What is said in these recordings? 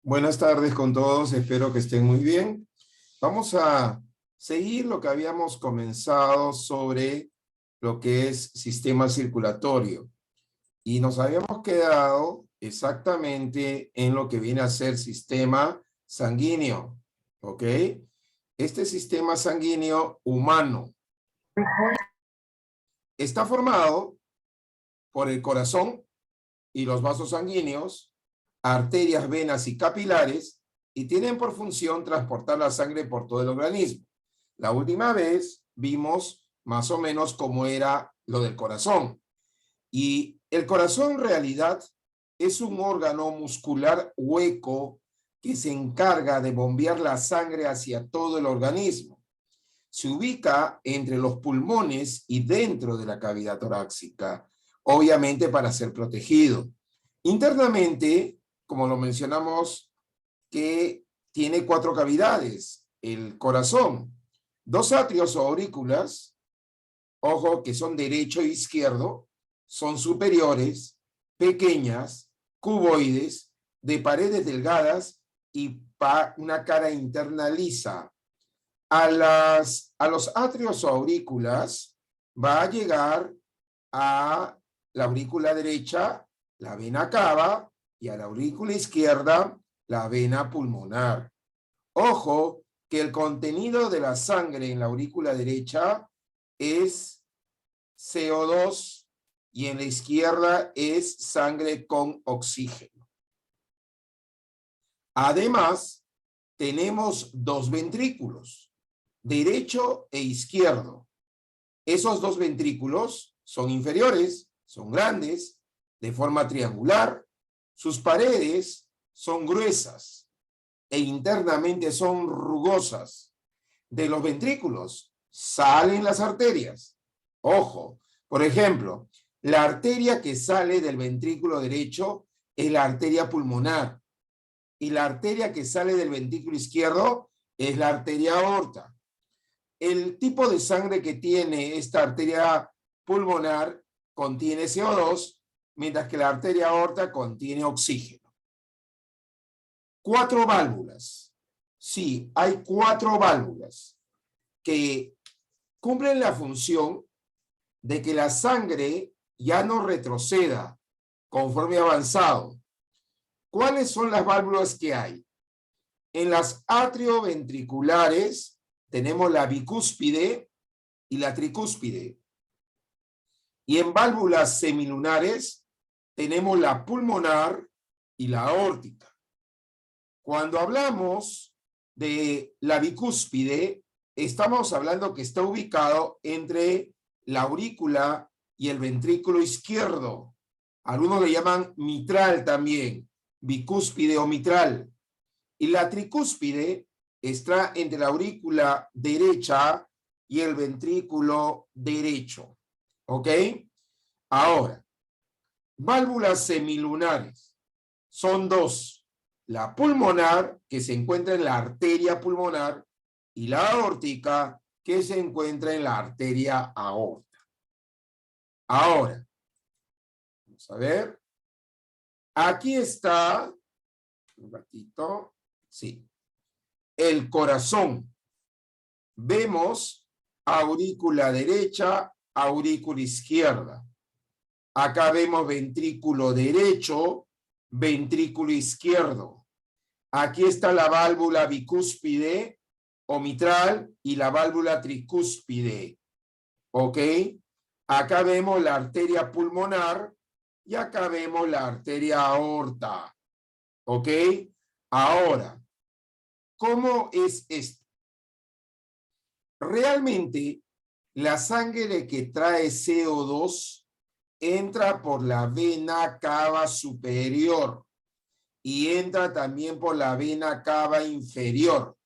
Buenas tardes con todos, espero que estén muy bien. Vamos a seguir lo que habíamos comenzado sobre lo que es sistema circulatorio. Y nos habíamos quedado exactamente en lo que viene a ser sistema sanguíneo, ¿ok? Este sistema sanguíneo humano está formado por el corazón y los vasos sanguíneos, arterias, venas y capilares, y tienen por función transportar la sangre por todo el organismo. La última vez vimos más o menos cómo era lo del corazón. Y el corazón en realidad es un órgano muscular hueco que se encarga de bombear la sangre hacia todo el organismo. Se ubica entre los pulmones y dentro de la cavidad torácica, obviamente para ser protegido. Internamente, como lo mencionamos, que tiene 4 cavidades, el corazón, 2 atrios o aurículas, ojo que son derecho e izquierdo, son superiores, pequeñas, cuboides, de paredes delgadas y una cara interna lisa. A los atrios o aurículas va a llegar a la aurícula derecha, la vena cava, y a la aurícula izquierda, la vena pulmonar. Ojo que el contenido de la sangre en la aurícula derecha es CO2 y en la izquierda es sangre con oxígeno. Además, tenemos 2 ventrículos, derecho e izquierdo. Esos 2 ventrículos son inferiores, son grandes, de forma triangular, sus paredes son gruesas e internamente son rugosas. De los ventrículos salen las arterias. Ojo, por ejemplo, la arteria que sale del ventrículo derecho es la arteria pulmonar y la arteria que sale del ventrículo izquierdo es la arteria aorta. El tipo de sangre que tiene esta arteria pulmonar contiene CO2, mientras que la arteria aorta contiene oxígeno. 4 válvulas. Sí, hay 4 válvulas que cumplen la función de que la sangre ya no retroceda conforme avanzado. ¿Cuáles son las válvulas que hay? En las atrioventriculares tenemos la bicúspide y la tricúspide. Y en válvulas semilunares tenemos la pulmonar y la aórtica. Cuando hablamos de la bicúspide, estamos hablando que está ubicado entre la aurícula y el ventrículo izquierdo. Algunos le llaman mitral también, bicúspide o mitral. Y la tricúspide está entre la aurícula derecha y el ventrículo derecho. ¿Ok? Ahora, válvulas semilunares son 2. La pulmonar, que se encuentra en la arteria pulmonar, y la aórtica, que se encuentra en la arteria aorta. Ahora, vamos a ver. Aquí está, un ratito, sí, el corazón. Vemos aurícula derecha, aurícula izquierda. Acá vemos ventrículo derecho, ventrículo izquierdo. Aquí está la válvula bicúspide o mitral y la válvula tricúspide. ¿Ok? Acá vemos la arteria pulmonar y acá vemos la arteria aorta. ¿Ok? Ahora, ¿cómo es esto? Realmente, la sangre que trae CO2 entra por la vena cava superior y entra también por la vena cava inferior.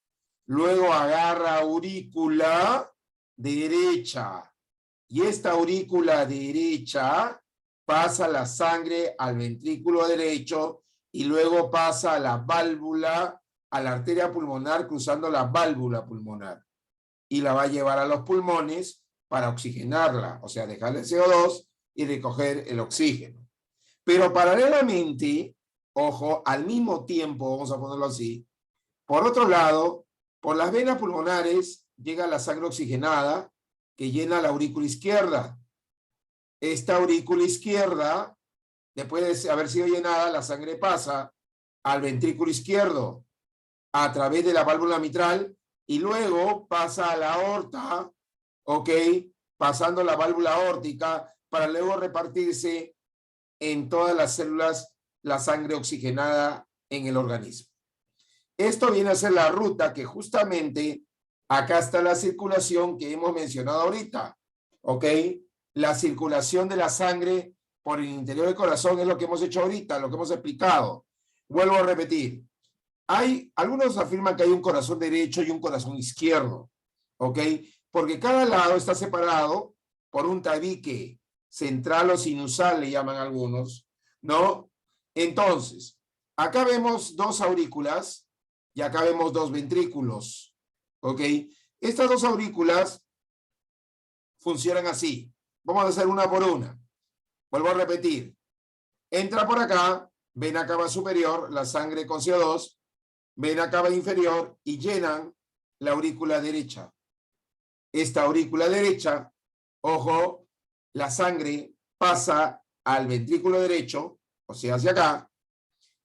Luego agarra aurícula derecha y esta aurícula derecha pasa la sangre al ventrículo derecho y luego pasa a la válvula, a la arteria pulmonar cruzando la válvula pulmonar y la va a llevar a los pulmones para oxigenarla, o sea, dejarle CO2 y recoger el oxígeno. Pero paralelamente ojo, al mismo tiempo, vamos a ponerlo así. Por otro lado, por las venas pulmonares llega la sangre oxigenada que llena la aurícula izquierda. Esta aurícula izquierda, después de haber sido llenada, la sangre pasa al ventrículo izquierdo a través de la válvula mitral y luego pasa a la aorta, ¿ok? Pasando la válvula aórtica para luego repartirse en todas las células la sangre oxigenada en el organismo. Esto viene a ser la ruta que justamente acá está la circulación que hemos mencionado ahorita, ¿ok? La circulación de la sangre por el interior del corazón es lo que hemos hecho ahorita, lo que hemos explicado. Vuelvo a repetir. Algunos afirman que hay un corazón derecho y un corazón izquierdo, ¿ok? Porque cada lado está separado por un tabique central o sinusal, le llaman algunos, ¿no? Entonces, acá vemos dos aurículas y acá vemos dos ventrículos, ¿ok? Estas dos aurículas funcionan así. Vamos a hacer una por una. Vuelvo a repetir. Entra por acá, vena cava superior, la sangre con CO2, vena cava inferior y llenan la aurícula derecha. Esta aurícula derecha, ojo, la sangre pasa al ventrículo derecho, o sea, hacia acá,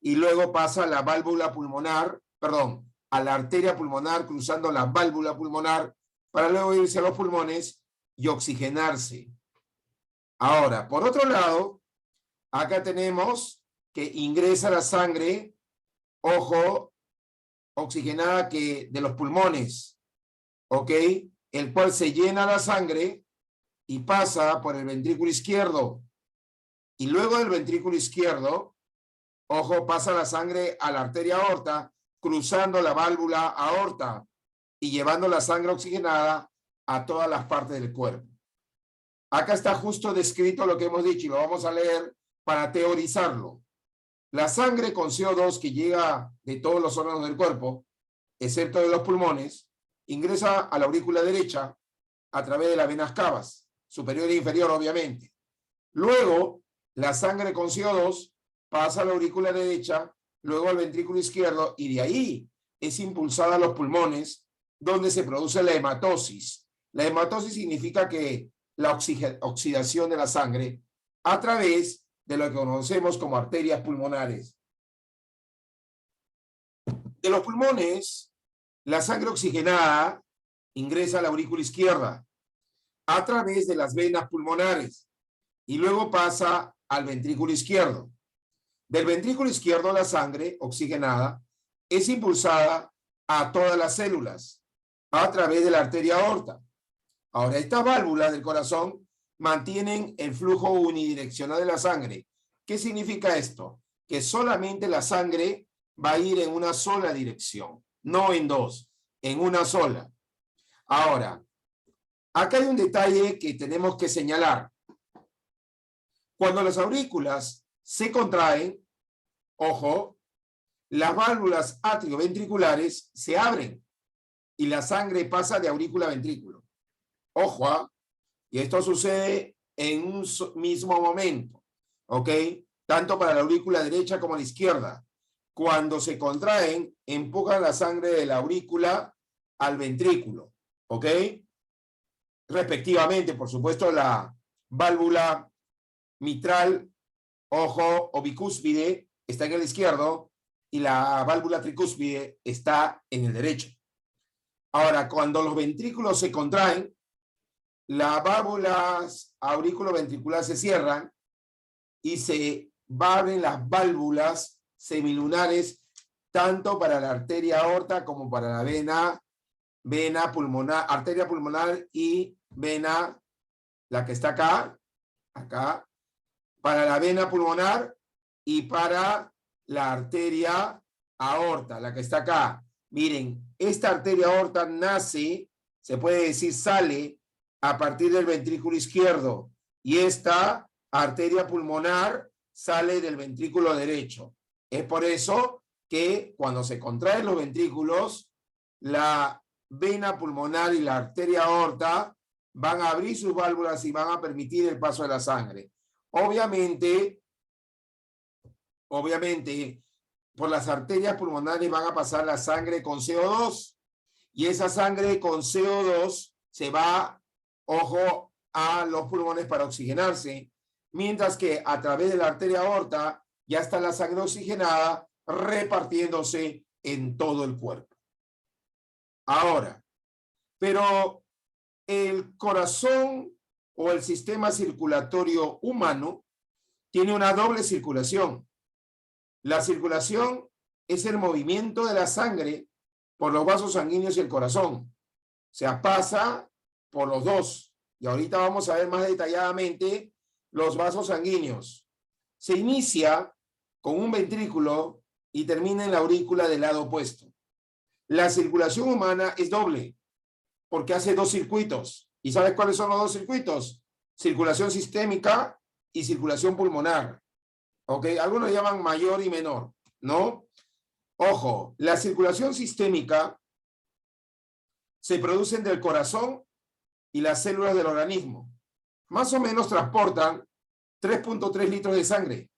y luego pasa a la válvula pulmonar, perdón, a la arteria pulmonar, cruzando la válvula pulmonar, para luego irse a los pulmones y oxigenarse. Ahora, por otro lado, acá tenemos que ingresa la sangre, ojo, oxigenada de los pulmones, ¿ok? El cual se llena la sangre y pasa por el ventrículo izquierdo. Y luego del ventrículo izquierdo, ojo, pasa la sangre a la arteria aorta, cruzando la válvula aorta y llevando la sangre oxigenada a todas las partes del cuerpo. Acá está justo descrito lo que hemos dicho y lo vamos a leer para teorizarlo. La sangre con CO2 que llega de todos los órganos del cuerpo, excepto de los pulmones, ingresa a la aurícula derecha a través de las venas cavas, superior e inferior obviamente. Luego, la sangre con CO2 pasa a la aurícula derecha, luego al ventrículo izquierdo y de ahí es impulsada a los pulmones donde se produce la hematosis. La hematosis significa que la oxidación de la sangre a través de lo que conocemos como arterias pulmonares. De los pulmones, la sangre oxigenada ingresa a la aurícula izquierda a través de las venas pulmonares y luego pasa al ventrículo izquierdo. Del ventrículo izquierdo, la sangre oxigenada es impulsada a todas las células a través de la arteria aorta. Ahora, estas válvulas del corazón mantienen el flujo unidireccional de la sangre. ¿Qué significa esto? Que solamente la sangre va a ir en una sola dirección, no en dos, en una sola. Ahora, acá hay un detalle que tenemos que señalar. Cuando las aurículas se contraen, ojo, las válvulas atrioventriculares se abren y la sangre pasa de aurícula a ventrículo. Ojo, ¿eh? Y esto sucede en un mismo momento, ¿ok? Tanto para la aurícula derecha como la izquierda. Cuando se contraen, empujan la sangre de la aurícula al ventrículo, ¿ok? Respectivamente, por supuesto, la válvula mitral, ojo, o bicúspide está en el izquierdo y la válvula tricúspide está en el derecho. Ahora, cuando los ventrículos se contraen, las válvulas aurículo-ventriculares se cierran y se abren las válvulas semilunares tanto para la arteria aorta como para la vena pulmonar, arteria pulmonar y vena, la que está acá, para la vena pulmonar y para la arteria aorta, la que está acá. Miren, esta arteria aorta nace, se puede decir sale, a partir del ventrículo izquierdo y esta arteria pulmonar sale del ventrículo derecho. Es por eso que cuando se contraen los ventrículos, la vena pulmonar y la arteria aorta van a abrir sus válvulas y van a permitir el paso de la sangre. Obviamente, obviamente, por las arterias pulmonares van a pasar la sangre con CO2 y esa sangre con CO2 se va, ojo, a los pulmones para oxigenarse, mientras que a través de la arteria aorta ya está la sangre oxigenada repartiéndose en todo el cuerpo. Ahora, pero el corazón o el sistema circulatorio humano tiene una doble circulación. La circulación es el movimiento de la sangre por los vasos sanguíneos y el corazón. O sea, pasa por los dos. Y ahorita vamos a ver más detalladamente los vasos sanguíneos. Se inicia con un ventrículo y termina en la aurícula del lado opuesto. La circulación humana es doble porque hace dos circuitos. ¿Y sabes cuáles son los dos circuitos? Circulación sistémica y circulación pulmonar. ¿Ok? Algunos llaman mayor y menor, ¿no? Ojo, la circulación sistémica se produce del corazón y las células del organismo. Más o menos transportan 3.3 litros de sangre,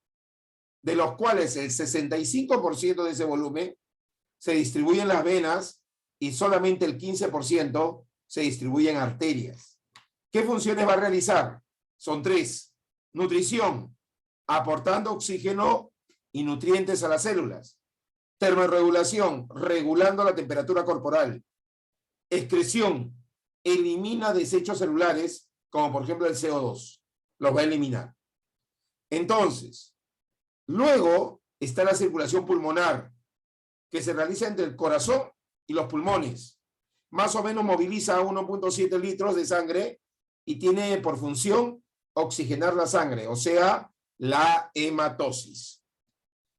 de los cuales el 65% de ese volumen se distribuye en las venas y solamente el 15% se distribuye en arterias. ¿Qué funciones va a realizar? Son tres. Nutrición, aportando oxígeno y nutrientes a las células. Termorregulación, regulando la temperatura corporal. Excreción, elimina desechos celulares, como por ejemplo el CO2. Los va a eliminar. Entonces, luego está la circulación pulmonar, que se realiza entre el corazón y los pulmones. Más o menos moviliza 1.7 litros de sangre y tiene por función oxigenar la sangre, o sea, la hematosis.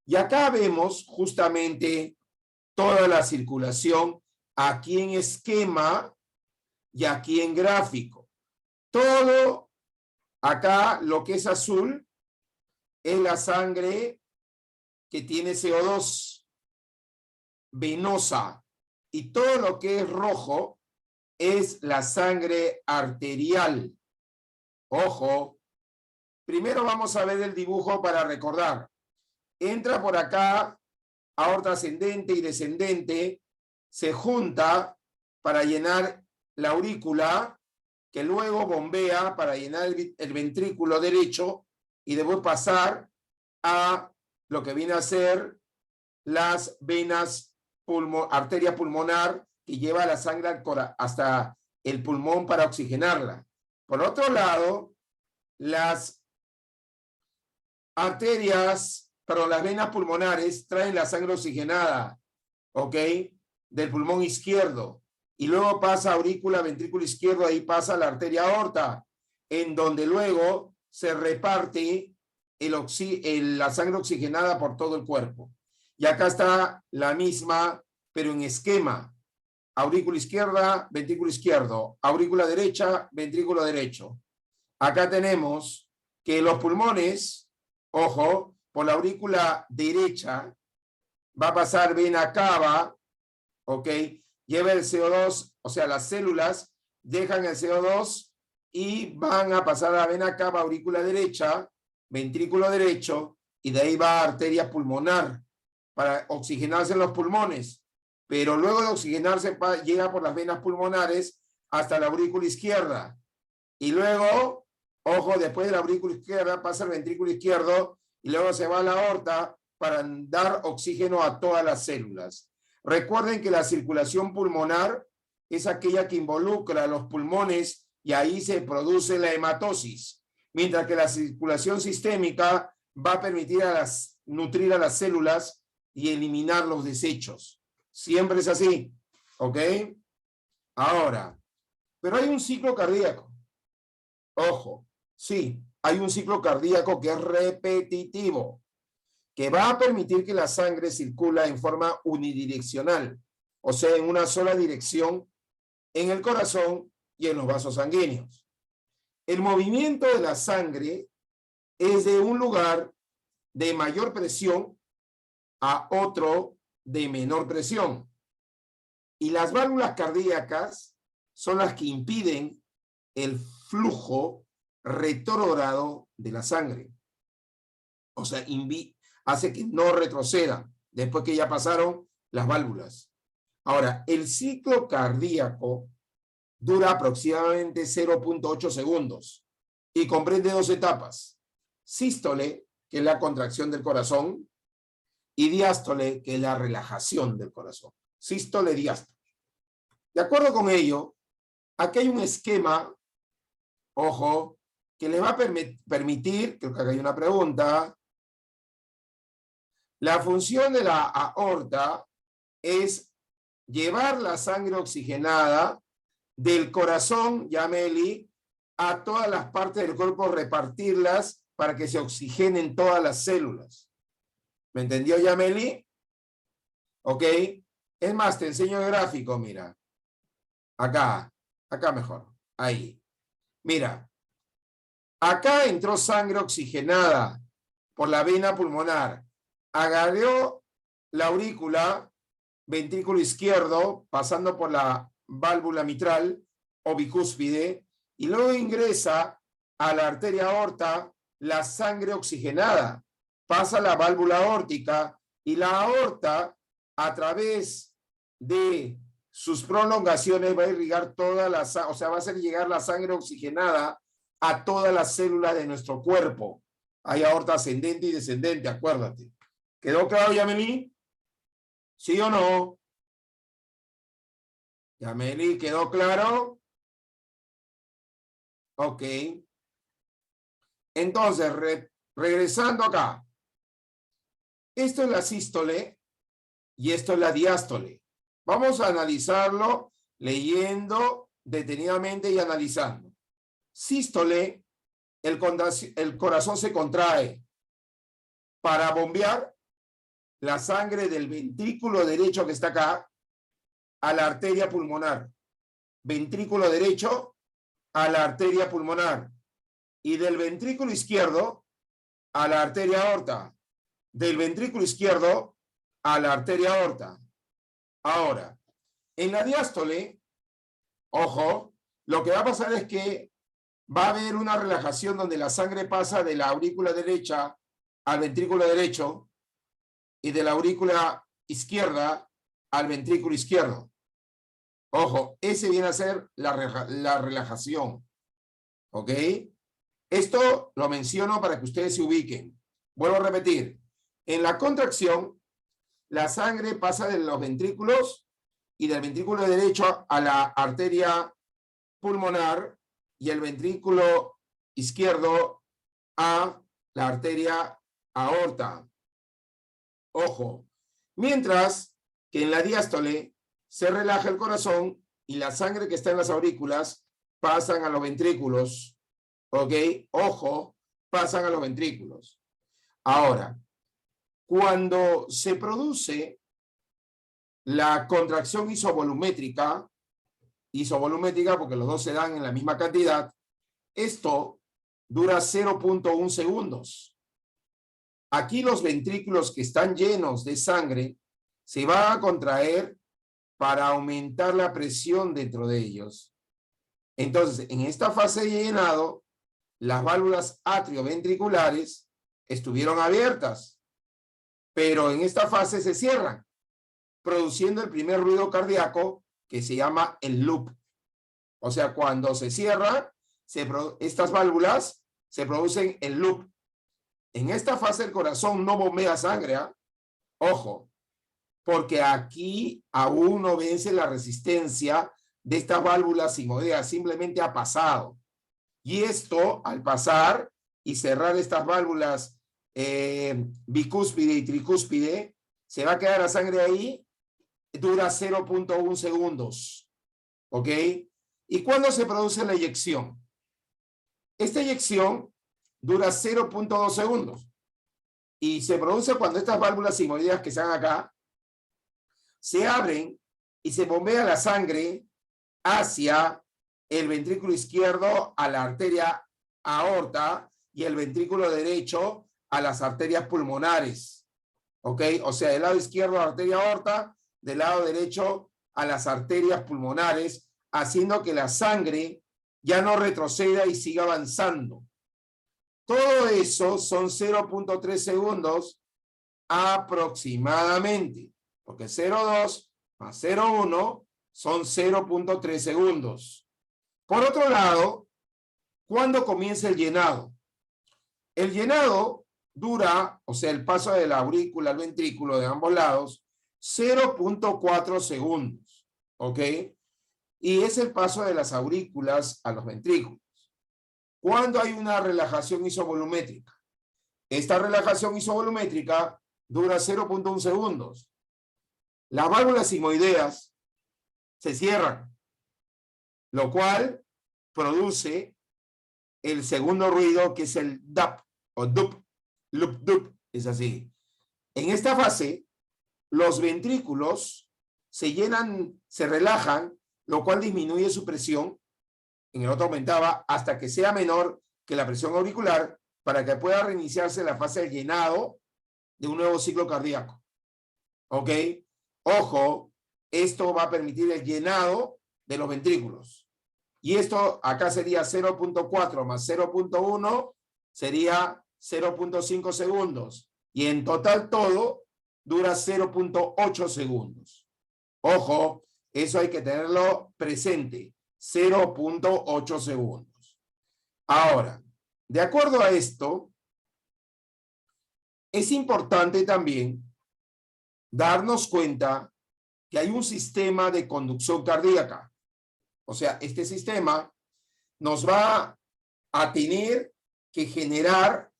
Y acá vemos justamente toda la circulación aquí en esquema y aquí en gráfico. Todo acá, lo que es azul, es la sangre que tiene CO2 venosa y todo lo que es rojo es la sangre arterial. Ojo, primero vamos a ver el dibujo para recordar. Entra por acá, aorta ascendente y descendente, se junta para llenar la aurícula, que luego bombea para llenar el ventrículo derecho y después pasar a lo que viene a ser las venas, arteria pulmonar, que lleva la sangre hasta el pulmón para oxigenarla. Por otro lado, las las venas pulmonares traen la sangre oxigenada, ¿ok? Del pulmón izquierdo. Y luego pasa aurícula, ventrículo izquierdo, ahí pasa la arteria aorta, en donde luego se reparte la sangre oxigenada por todo el cuerpo. Y acá está la misma, pero en esquema. Aurícula izquierda, ventrículo izquierdo. Aurícula derecha, ventrículo derecho. Acá tenemos que los pulmones, ojo, por la aurícula derecha va a pasar vena cava, ¿ok? Lleva el CO2, o sea, las células dejan el CO2 y van a pasar a la vena cava, aurícula derecha, ventrículo derecho, y de ahí va a arteria pulmonar para oxigenarse en los pulmones. Pero luego de oxigenarse llega por las venas pulmonares hasta la aurícula izquierda. Y luego, ojo, después de la aurícula izquierda pasa el ventrículo izquierdo y luego se va a la aorta para dar oxígeno a todas las células. Recuerden que la circulación pulmonar es aquella que involucra a los pulmones y ahí se produce la hematosis, mientras que la circulación sistémica va a permitir nutrir a las células y eliminar los desechos. Siempre es así, ¿ok? Ahora, pero hay un ciclo cardíaco. Ojo, sí, hay un ciclo cardíaco que es repetitivo, que va a permitir que la sangre circula en forma unidireccional, o sea, en una sola dirección en el corazón y en los vasos sanguíneos. El movimiento de la sangre es de un lugar de mayor presión a otro de menor presión. Y las válvulas cardíacas son las que impiden el flujo retrógrado de la sangre. O sea, hace que no retroceda después que ya pasaron las válvulas. Ahora, el ciclo cardíaco dura aproximadamente 0.8 segundos y comprende dos etapas. Sístole, que es la contracción del corazón, y diástole, que es la relajación del corazón. Sístole, diástole. De acuerdo con ello, aquí hay un esquema, ojo, que les va a permitir, creo que acá hay una pregunta, la función de la aorta es llevar la sangre oxigenada del corazón, Yameli, a todas las partes del cuerpo, repartirlas para que se oxigenen todas las células. ¿Me entendió, Yameli? ¿Ok? Es más, te enseño el gráfico, mira. Acá mejor. Ahí. Mira. Acá entró sangre oxigenada por la vena pulmonar. Agarró la aurícula, ventrículo izquierdo, pasando por la válvula mitral o bicúspide, y luego ingresa a la arteria aorta la sangre oxigenada. Pasa a la válvula aórtica y la aorta, a través de sus prolongaciones, va a irrigar toda la sangre, o sea, va a hacer llegar la sangre oxigenada a todas las células de nuestro cuerpo. Hay aorta ascendente y descendente, acuérdate. ¿Quedó claro, Yameli? ¿Sí o no? Yameli, ¿quedó claro? Ok. Entonces, regresando acá. Esto es la sístole y esto es la diástole. Vamos a analizarlo leyendo detenidamente y analizando. Sístole, el corazón se contrae para bombear la sangre del ventrículo derecho que está acá a la arteria pulmonar. Ventrículo derecho a la arteria pulmonar. Y del ventrículo izquierdo a la arteria aorta. Del ventrículo izquierdo a la arteria aorta. Ahora, en la diástole, ojo, lo que va a pasar es que va a haber una relajación donde la sangre pasa de la aurícula derecha al ventrículo derecho y de la aurícula izquierda al ventrículo izquierdo. Ojo, ese viene a ser la relajación. ¿Ok? Esto lo menciono para que ustedes se ubiquen. Vuelvo a repetir. En la contracción, la sangre pasa de los ventrículos y del ventrículo derecho a la arteria pulmonar y el ventrículo izquierdo a la arteria aorta. Ojo. Mientras que en la diástole se relaja el corazón y la sangre que está en las aurículas pasan a los ventrículos. ¿Ok? Ojo, pasan a los ventrículos. Ahora, cuando se produce la contracción isovolumétrica porque los dos se dan en la misma cantidad, esto dura 0.1 segundos. Aquí los ventrículos que están llenos de sangre se van a contraer para aumentar la presión dentro de ellos. Entonces, en esta fase de llenado, las válvulas atrioventriculares estuvieron abiertas, pero en esta fase se cierran, produciendo el primer ruido cardíaco que se llama el loop. O sea, cuando se cierra, estas válvulas se producen el loop. En esta fase el corazón no bombea sangre, ¿eh? Ojo, porque aquí aún no vence la resistencia de estas válvulas simoideas, simplemente ha pasado. Y esto, al pasar y cerrar estas válvulas bicúspide y tricúspide, se va a quedar la sangre ahí, dura 0.1 segundos. ¿Ok? ¿Y cuándo se produce la eyección? Esta eyección dura 0.2 segundos. Y se produce cuando estas válvulas simoideas que están acá se abren y se bombea la sangre hacia el ventrículo izquierdo a la arteria aorta y el ventrículo derecho a las arterias pulmonares. ¿Ok? O sea, del lado izquierdo a la arteria aorta, del lado derecho a las arterias pulmonares, haciendo que la sangre ya no retroceda y siga avanzando. Todo eso son 0.3 segundos aproximadamente, porque 0,2 más 0,1 son 0,3 segundos. Por otro lado, ¿cuándo comienza el llenado? El llenado dura, o sea, el paso de la aurícula al ventrículo de ambos lados, 0,4 segundos, ¿ok? Y es el paso de las aurículas a los ventrículos. ¿Cuándo hay una relajación isovolumétrica? Esta relajación isovolumétrica dura 0,1 segundos. Las válvulas sigmoideas se cierran, lo cual produce el segundo ruido, que es el DAP o DUP, loop DUP, es así. En esta fase, los ventrículos se llenan, se relajan, lo cual disminuye su presión, en el otro aumentaba, hasta que sea menor que la presión auricular, para que pueda reiniciarse la fase de llenado de un nuevo ciclo cardíaco. ¿Ok? Ojo, esto va a permitir el llenado de los ventrículos. Y esto acá sería 0,4 más 0,1 sería 0,5 segundos. Y en total todo dura 0,8 segundos. Ojo, eso hay que tenerlo presente. 0,8 segundos. Ahora, de acuerdo a esto, es importante también darnos cuenta que hay un sistema de conducción cardíaca. O sea, este sistema nos va a tener que generar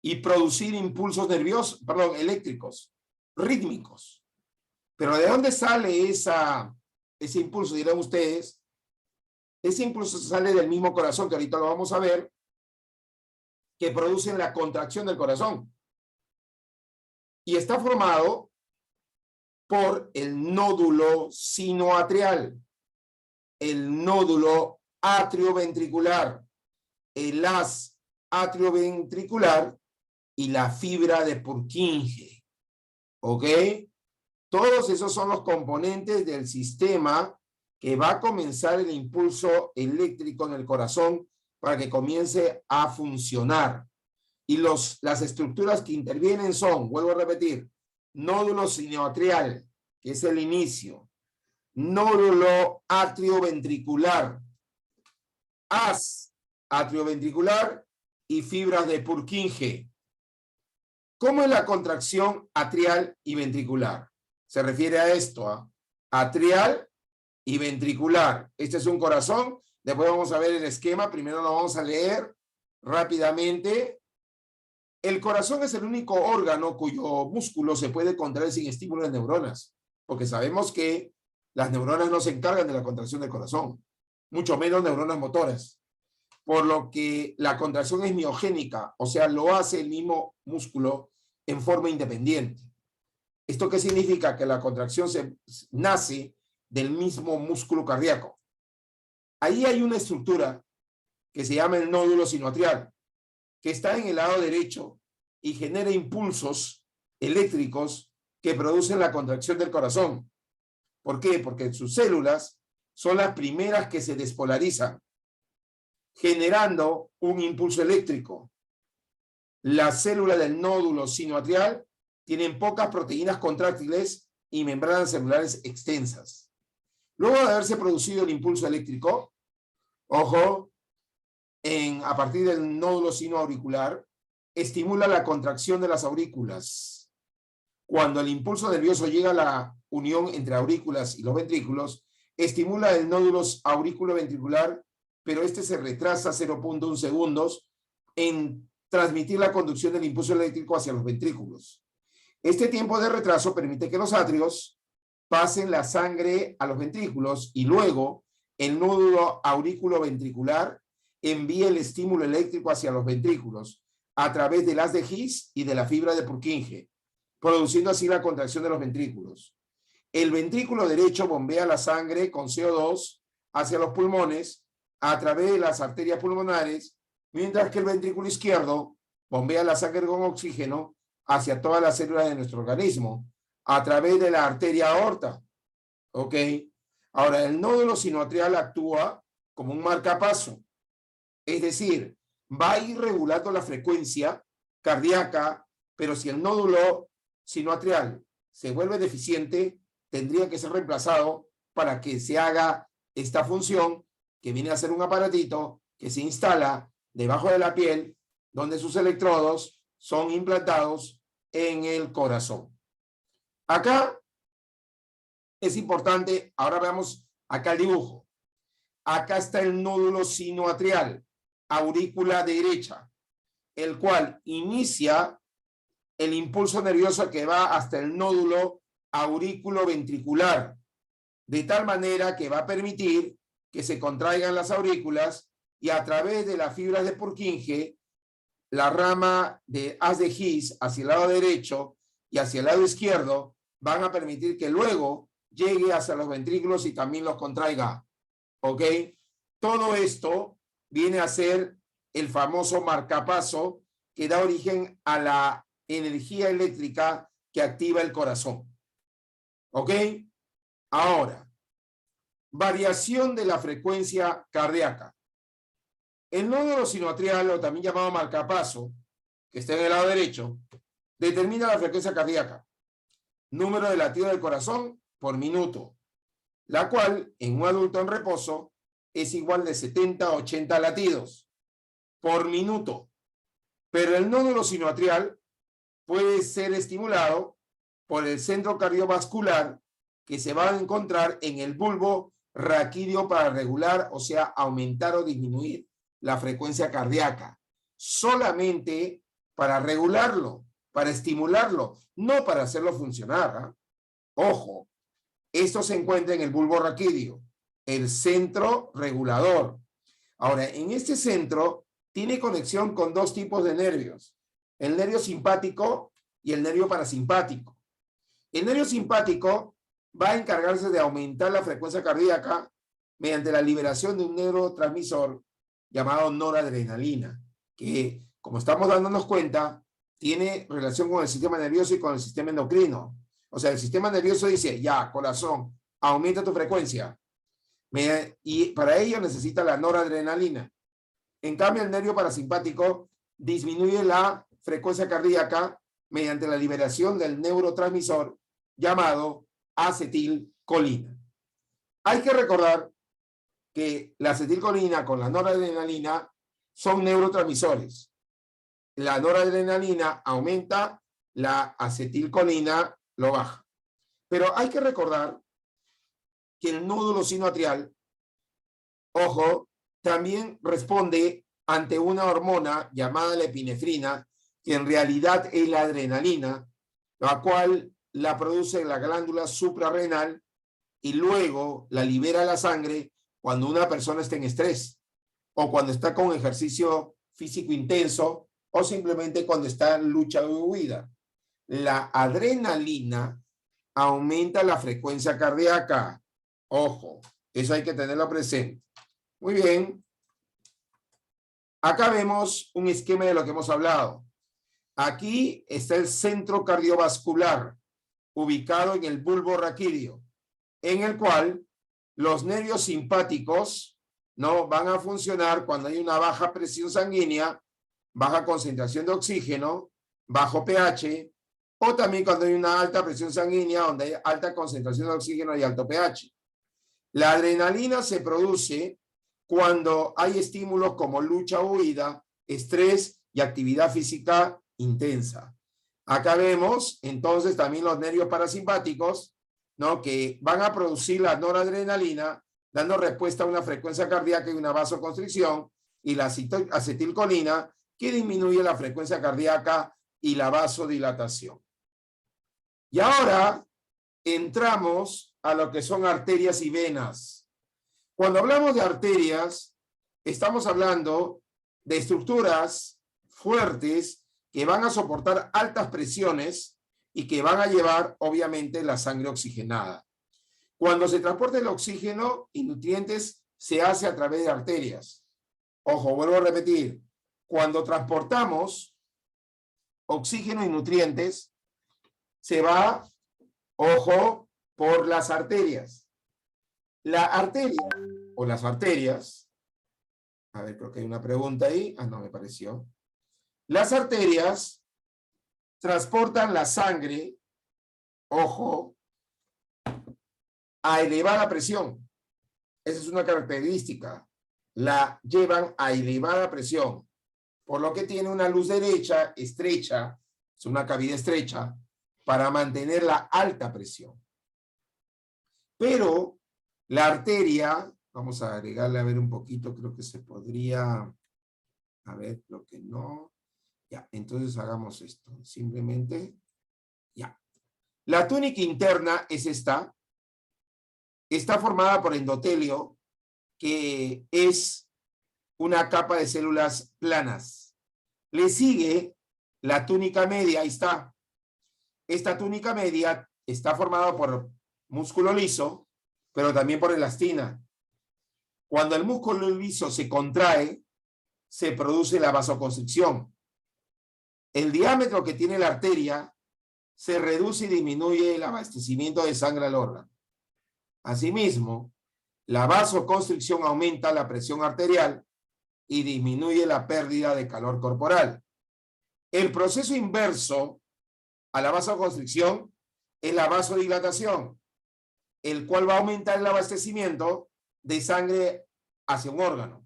y producir impulsos nerviosos, perdón, eléctricos, rítmicos. Pero ¿de dónde sale ese impulso? Dirán ustedes. Ese impulso sale del mismo corazón, que ahorita lo vamos a ver, que producen la contracción del corazón. Y está formado por el nódulo sinoatrial, el nódulo atrioventricular, el haz atrioventricular y la fibra de Purkinje. ¿Ok? Todos esos son los componentes del sistema que va a comenzar el impulso eléctrico en el corazón para que comience a funcionar. Y las estructuras que intervienen son, vuelvo a repetir, nódulo sinoatrial, que es el inicio, nódulo atrioventricular, haz atrioventricular y fibras de Purkinje. ¿Cómo es la contracción atrial y ventricular? Se refiere a esto, atrial y ventricular. Este es un corazón, después vamos a ver el esquema, primero lo vamos a leer rápidamente. El corazón es el único órgano cuyo músculo se puede contraer sin estímulo de neuronas, porque sabemos que las neuronas no se encargan de la contracción del corazón, mucho menos neuronas motoras, por lo que la contracción es miogénica, o sea, lo hace el mismo músculo en forma independiente. ¿Esto qué significa? Que la contracción nace del mismo músculo cardíaco. Ahí hay una estructura que se llama el nódulo sinoatrial, que está en el lado derecho y genera impulsos eléctricos que producen la contracción del corazón. ¿Por qué? Porque sus células son las primeras que se despolarizan, generando un impulso eléctrico. Las células del nódulo sinoatrial tienen pocas proteínas contráctiles y membranas celulares extensas. Luego de haberse producido el impulso eléctrico, ojo, a partir del nódulo sinoauricular, estimula la contracción de las aurículas. Cuando el impulso nervioso llega a la unión entre aurículas y los ventrículos, estimula el nódulo auriculoventricular, pero este se retrasa 0,1 segundos en transmitir la conducción del impulso eléctrico hacia los ventrículos. Este tiempo de retraso permite que los atrios pasen la sangre a los ventrículos y luego el nódulo auriculoventricular envía el estímulo eléctrico hacia los ventrículos a través del haz de His y de la fibra de Purkinje, produciendo así la contracción de los ventrículos. El ventrículo derecho bombea la sangre con CO2 hacia los pulmones a través de las arterias pulmonares, mientras que el ventrículo izquierdo bombea la sangre con oxígeno hacia todas las células de nuestro organismo a través de la arteria aorta. ¿Ok? Ahora, el nódulo sinoatrial actúa como un marcapaso. Es decir, va a ir regulando la frecuencia cardíaca pero si el nódulo sinoatrial se vuelve deficiente, tendría que ser reemplazado para que se haga esta función, que viene a ser un aparatito que se instala debajo de la piel, donde sus electrodos son implantados en el corazón. Acá es importante, ahora veamos acá el dibujo. Acá está el nódulo sinoatrial, aurícula derecha, el cual inicia el impulso nervioso que va hasta el nódulo aurículo-ventricular, de tal manera que va a permitir que se contraigan las aurículas y a través de las fibras de Purkinje, la rama de haz de His hacia el lado derecho y hacia el lado izquierdo van a permitir que luego llegue hacia los ventrículos y también los contraiga. ¿Ok? Todo esto viene a ser el famoso marcapaso que da origen a la energía eléctrica que activa el corazón. ¿Ok? Ahora, variación de la frecuencia cardíaca. El nódulo sinoatrial, o también llamado marcapaso, que está en el lado derecho, determina la frecuencia cardíaca, número de latidos del corazón por minuto, la cual en un adulto en reposo es igual de 70 a 80 latidos por minuto. Pero el nódulo sinoatrial puede ser estimulado por el centro cardiovascular que se va a encontrar en el bulbo raquídeo para regular, o sea, aumentar o disminuir la frecuencia cardíaca. Solamente para regularlo, para estimularlo, no para hacerlo funcionar. Ojo, esto se encuentra en el bulbo raquídeo, el centro regulador. Ahora, en este centro tiene conexión con dos tipos de nervios, el nervio simpático y el nervio parasimpático. El nervio simpático va a encargarse de aumentar la frecuencia cardíaca mediante la liberación de un neurotransmisor llamado noradrenalina, que, como estamos dándonos cuenta, tiene relación con el sistema nervioso y con el sistema endocrino. O sea, el sistema nervioso dice, ya, corazón, aumenta tu frecuencia. Y para ello necesita la noradrenalina. En cambio, el nervio parasimpático disminuye la frecuencia cardíaca mediante la liberación del neurotransmisor llamado acetilcolina. Hay que recordar que la acetilcolina con la noradrenalina son neurotransmisores. La noradrenalina aumenta, la acetilcolina lo baja. Pero hay que recordar que el nódulo sinoatrial, ojo, también responde ante una hormona llamada la epinefrina, que en realidad es la adrenalina, la cual la produce la glándula suprarrenal y luego la libera a la sangre cuando una persona está en estrés o cuando está con ejercicio físico intenso o simplemente cuando está en lucha o huida. La adrenalina aumenta la frecuencia cardíaca. Ojo, eso hay que tenerlo presente. Muy bien. Acá vemos un esquema de lo que hemos hablado. Aquí está el centro cardiovascular, ubicado en el bulbo raquídeo, en el cual los nervios simpáticos no van a funcionar cuando hay una baja presión sanguínea, baja concentración de oxígeno, bajo pH, o también cuando hay una alta presión sanguínea donde hay alta concentración de oxígeno y alto pH. La adrenalina se produce cuando hay estímulos como lucha o huida, estrés y actividad física intensa. Acá vemos entonces también los nervios parasimpáticos, ¿no?, que van a producir la noradrenalina, dando respuesta a una frecuencia cardíaca y una vasoconstricción, y la acetilcolina, que disminuye la frecuencia cardíaca y la vasodilatación. Y ahora entramos a lo que son arterias y venas. Cuando hablamos de arterias, estamos hablando de estructuras fuertes que van a soportar altas presiones y que van a llevar, obviamente, la sangre oxigenada. Cuando se transporta el oxígeno y nutrientes, se hace a través de arterias. Ojo, vuelvo a repetir. Cuando transportamos oxígeno y nutrientes, se va, ojo, por las arterias. La arteria o las arterias, a ver, creo que hay una pregunta ahí. Ah, no, me pareció. Las arterias transportan la sangre, ojo, a elevada presión. Esa es una característica. La llevan a elevada presión, por lo que tiene una luz derecha estrecha, es una cavidad estrecha, para mantener la alta presión. Pero la arteria, vamos a agregarle a ver un poquito, creo que se podría, a ver, creo que no. Ya, entonces hagamos esto, simplemente, ya. La túnica interna es esta, está formada por endotelio, que es una capa de células planas. Le sigue la túnica media, ahí está. Esta túnica media está formada por músculo liso, pero también por elastina. Cuando el músculo liso se contrae, se produce la vasoconstricción. El diámetro que tiene la arteria se reduce y disminuye el abastecimiento de sangre al órgano. Asimismo, la vasoconstricción aumenta la presión arterial y disminuye la pérdida de calor corporal. El proceso inverso a la vasoconstricción es la vasodilatación, el cual va a aumentar el abastecimiento de sangre hacia un órgano,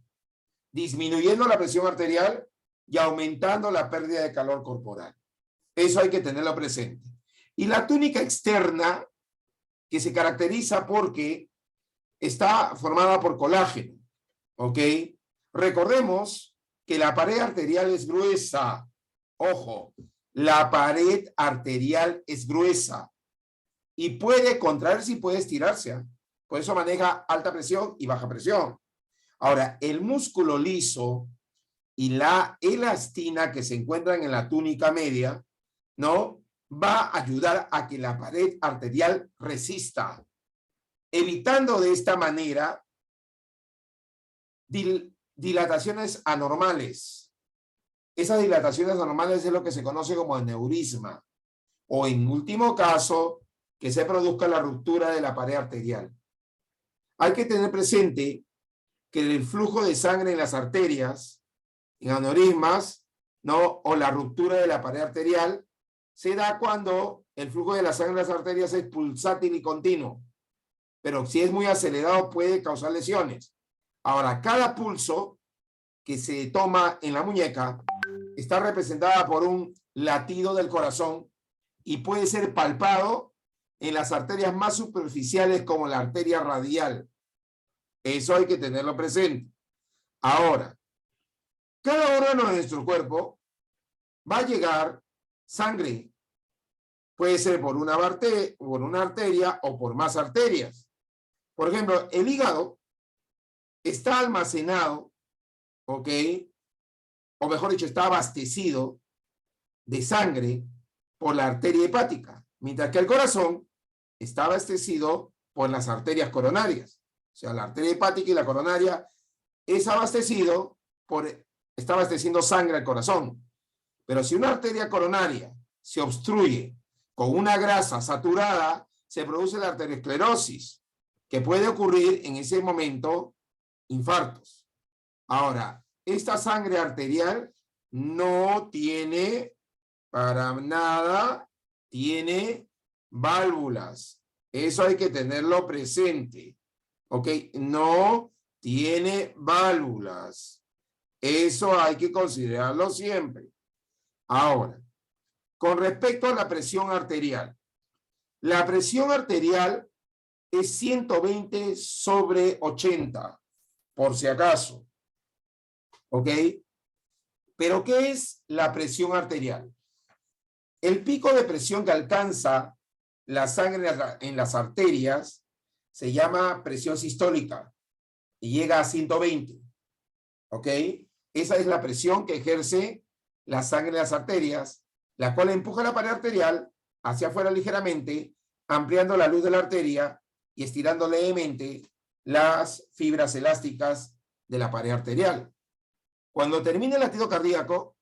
disminuyendo la presión arterial y aumentando la pérdida de calor corporal. Eso hay que tenerlo presente. Y la túnica externa, que se caracteriza porque está formada por colágeno, ¿ok? Recordemos que la pared arterial es gruesa. Ojo, la pared arterial es gruesa y puede contraerse y puede estirarse. Por eso maneja alta presión y baja presión. Ahora, el músculo liso y la elastina que se encuentran en la túnica media, ¿no? Va a ayudar a que la pared arterial resista, evitando de esta manera dilataciones anormales. Esas dilataciones anormales es lo que se conoce como aneurisma, o en último caso, que se produzca la ruptura de la pared arterial. Hay que tener presente que el flujo de sangre en las arterias, en aneurismas, ¿no? O la ruptura de la pared arterial, se da cuando el flujo de la sangre en las arterias es pulsátil y continuo. Pero si es muy acelerado puede causar lesiones. Ahora, cada pulso que se toma en la muñeca está representada por un latido del corazón y puede ser palpado en las arterias más superficiales como la arteria radial. Eso hay que tenerlo presente. Ahora, cada órgano de nuestro cuerpo va a llegar sangre. Puede ser por una arteria o por más arterias. Por ejemplo, el hígado está almacenado, ¿ok? O mejor dicho, está abastecido de sangre por la arteria hepática, mientras que el corazón está abastecido por las arterias coronarias. O sea, la arteria hepática y la coronaria está abasteciendo sangre al corazón. Pero si una arteria coronaria se obstruye con una grasa saturada, se produce la arteriosclerosis, que puede ocurrir en ese momento infartos. Ahora, esta sangre arterial no tiene para nada, tiene válvulas. Eso hay que tenerlo presente. ¿Ok? No tiene válvulas. Eso hay que considerarlo siempre. Ahora, con respecto a la presión arterial. La presión arterial es 120/80, por si acaso. ¿Ok? Pero, ¿qué es la presión arterial? El pico de presión que alcanza la sangre en las arterias se llama presión sistólica y llega a 120. ¿Ok? Esa es la presión que ejerce la sangre en las arterias, la cual empuja la pared arterial hacia afuera ligeramente, ampliando la luz de la arteria y estirando levemente las fibras elásticas de la pared arterial. Cuando termina el latido cardíaco,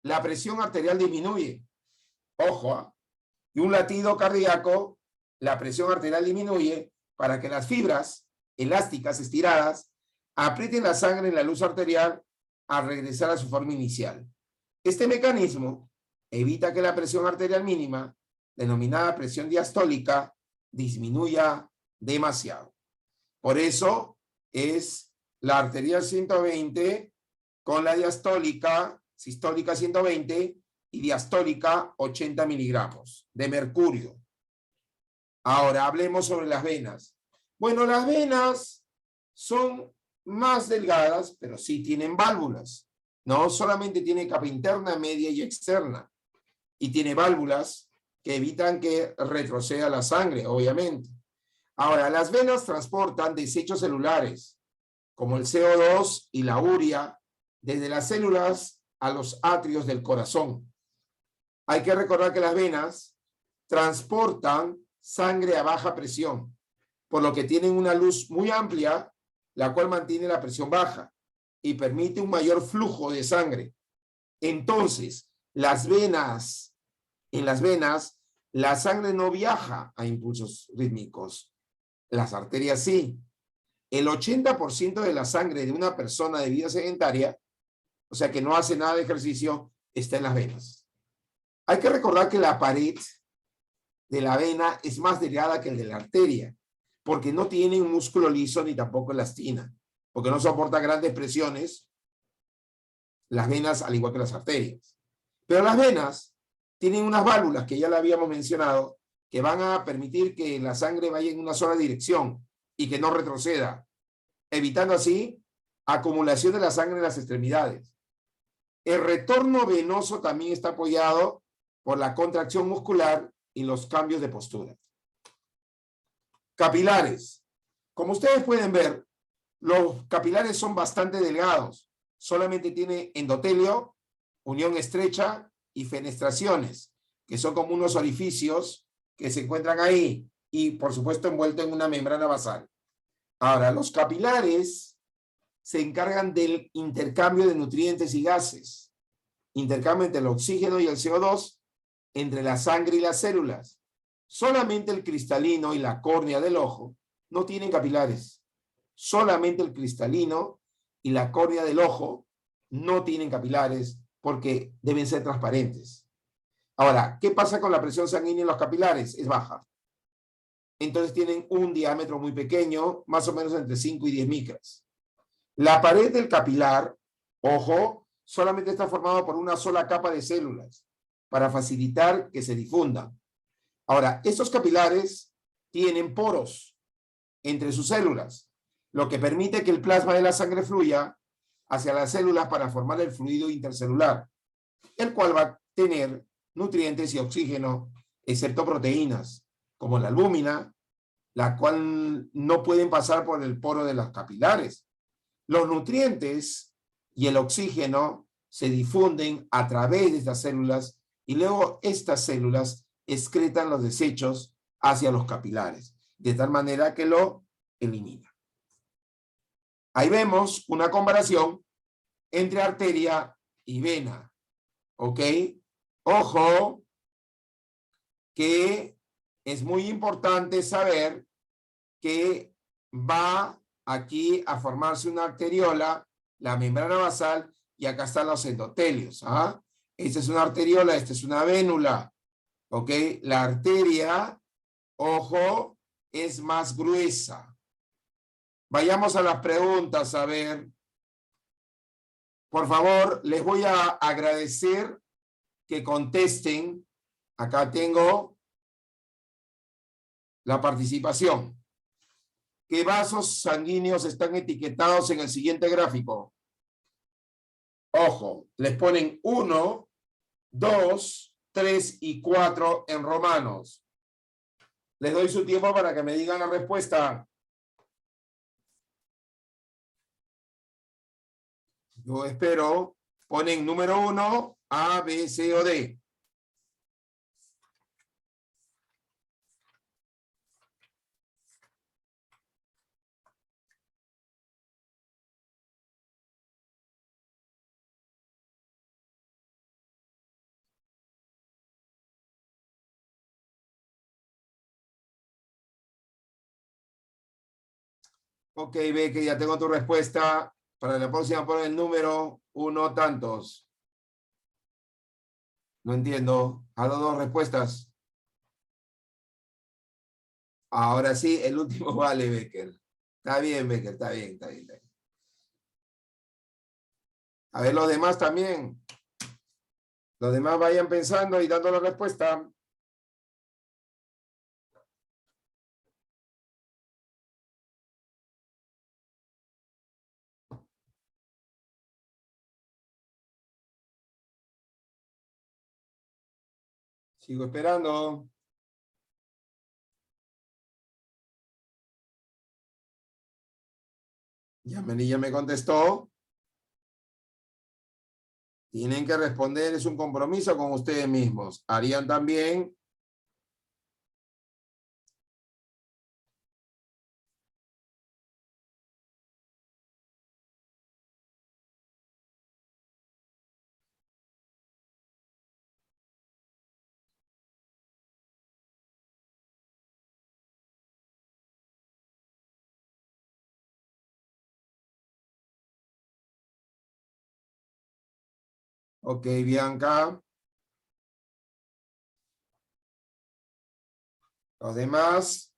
la presión arterial disminuye. Ojo, y un latido cardíaco, la presión arterial disminuye para que las fibras elásticas estiradas aprieten la sangre en la luz arterial a regresar a su forma inicial. Este mecanismo evita que la presión arterial mínima, denominada presión diastólica, disminuya demasiado. Por eso es la arterial 120 con la diastólica, sistólica 120 y diastólica 80 miligramos de mercurio. Ahora hablemos sobre las venas. Bueno, las venas son más delgadas, pero sí tienen válvulas. No solamente tiene capa interna, media y externa. Y tiene válvulas que evitan que retroceda la sangre, obviamente. Ahora, las venas transportan desechos celulares, como el CO2 y la urea, desde las células a los atrios del corazón. Hay que recordar que las venas transportan sangre a baja presión, por lo que tienen una luz muy amplia, la cual mantiene la presión baja y permite un mayor flujo de sangre. Entonces, en las venas, la sangre no viaja a impulsos rítmicos. Las arterias sí. El 80% de la sangre de una persona de vida sedentaria, o sea que no hace nada de ejercicio, está en las venas. Hay que recordar que la pared de la vena es más delgada que el de la arteria, porque no tiene un músculo liso ni tampoco elastina, porque no soporta grandes presiones las venas al igual que las arterias. Pero las venas tienen unas válvulas que ya la habíamos mencionado, que van a permitir que la sangre vaya en una sola dirección y que no retroceda, evitando así acumulación de la sangre en las extremidades. El retorno venoso también está apoyado por la contracción muscular y los cambios de postura. Capilares. Como ustedes pueden ver, los capilares son bastante delgados. Solamente tiene endotelio, unión estrecha y fenestraciones, que son como unos orificios que se encuentran ahí y, por supuesto, envuelto en una membrana basal. Ahora, los capilares se encargan del intercambio de nutrientes y gases, intercambio entre el oxígeno y el CO2, entre la sangre y las células. Solamente el cristalino y la córnea del ojo no tienen capilares. Solamente el cristalino y la córnea del ojo no tienen capilares porque deben ser transparentes. Ahora, ¿qué pasa con la presión sanguínea en los capilares? Es baja. Entonces tienen un diámetro muy pequeño, más o menos entre 5 y 10 micras. La pared del capilar, ojo, solamente está formado por una sola capa de células para facilitar que se difundan. Ahora, estos capilares tienen poros entre sus células, lo que permite que el plasma de la sangre fluya hacia las células para formar el fluido intercelular, el cual va a tener nutrientes y oxígeno, excepto proteínas, como la albúmina, la cual no pueden pasar por el poro de los capilares. Los nutrientes y el oxígeno se difunden a través de estas células y luego estas células excretan los desechos hacia los capilares, de tal manera que lo elimina. Ahí vemos una comparación entre arteria y vena. ¿Ok? Ojo, que es muy importante saber que va aquí a formarse una arteriola, la membrana basal, y acá están los endotelios. ¿Ah? Esta es una arteriola, esta es una vénula. ¿Ok? La arteria, ojo, es más gruesa. Vayamos a las preguntas, a ver. Por favor, les voy a agradecer que contesten. Acá tengo la participación. ¿Qué vasos sanguíneos están etiquetados en el siguiente gráfico? Ojo, les ponen 1, 2, 3 y 4 en romanos. Les doy su tiempo para que me digan la respuesta. Yo espero. Ponen número 1, A, B, C o D. Ok, ve que ya tengo tu respuesta. Para la próxima pon el número 1 tantos. No entiendo. ¿Ha dado dos respuestas? Ahora sí, el último vale, Becker. Está bien, Becker, está bien, está bien, está bien. A ver, los demás también. Los demás vayan pensando y dando la respuesta. Sigo esperando. Ya me contestó. Tienen que responder, es un compromiso con ustedes mismos. ¿Harían también? Ok, Bianca. Los demás.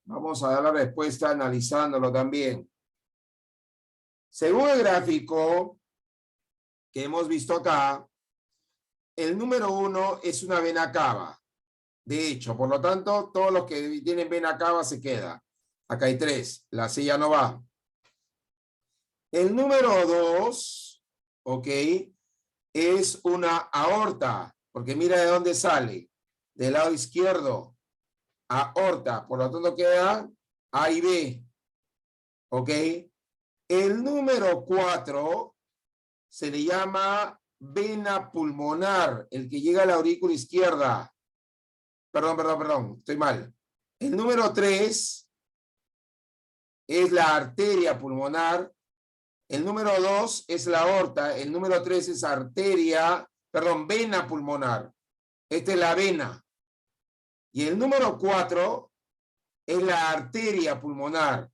Vamos a dar la respuesta analizándolo también. Según el gráfico que hemos visto acá, el número 1 es una vena cava. De hecho, por lo tanto, todos los que tienen vena cava se queda. Acá hay 3. La C ya no va. El número 2, ok, es una aorta, porque mira de dónde sale. Del lado izquierdo, aorta. Por lo tanto, queda A y B. Ok. El número 4 se le llama vena pulmonar, el que llega a la aurícula izquierda. Perdón, estoy mal. El número 3 es la arteria pulmonar. El número 2 es la aorta. El número 3 es vena pulmonar. Esta es la vena. Y el número 4 es la arteria pulmonar.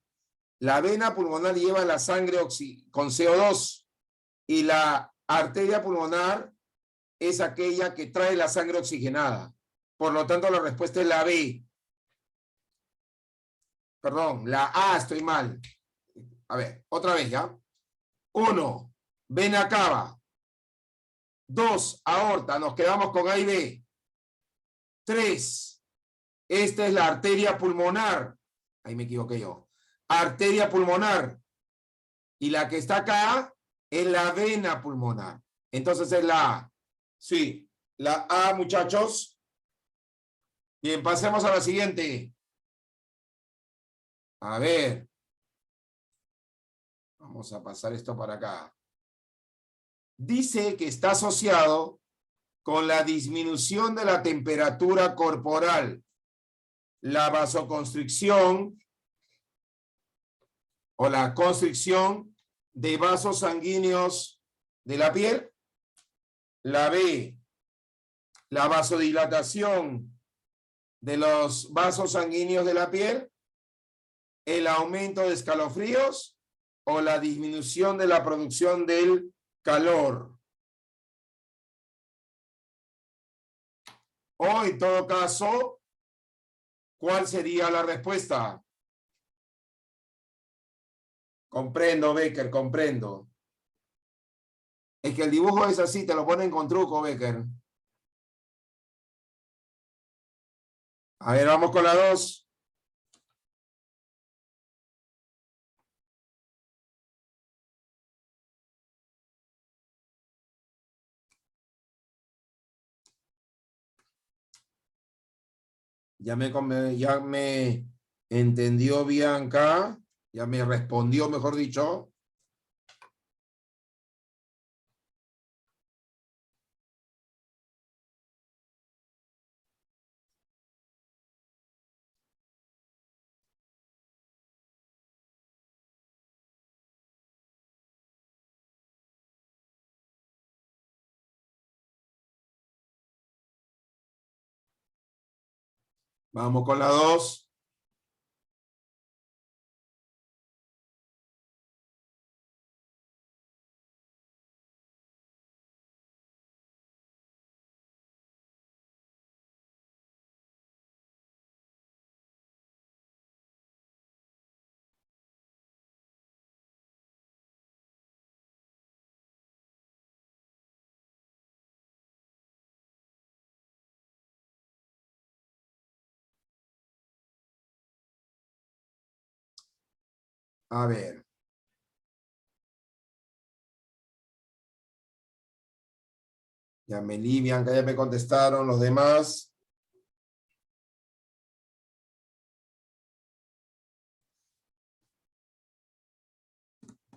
La vena pulmonar lleva la sangre con CO2 y la arteria pulmonar es aquella que trae la sangre oxigenada. Por lo tanto, la respuesta es la B. Perdón, la A, estoy mal. A ver, otra vez ya. 1, vena cava. 2, aorta. Nos quedamos con A y B. 3, esta es la arteria pulmonar. Ahí me equivoqué yo. Arteria pulmonar. Y la que está acá es la vena pulmonar. Entonces es la A. Sí, la A, muchachos. Bien, pasemos a la siguiente. A ver. Vamos a pasar esto para acá. Dice que está asociado con la disminución de la temperatura corporal, la vasoconstricción o la constricción de vasos sanguíneos de la piel. La B, la vasodilatación de los vasos sanguíneos de la piel, el aumento de escalofríos o la disminución de la producción del calor. O en todo caso, ¿cuál sería la respuesta? Comprendo, Becker, comprendo. Es que el dibujo es así, te lo ponen con truco, Becker. A ver, vamos con la 2. Ya me entendió Bianca, ya me respondió, mejor dicho. Vamos con la 2. A ver. Yameli, Bianca, ya me contestaron los demás.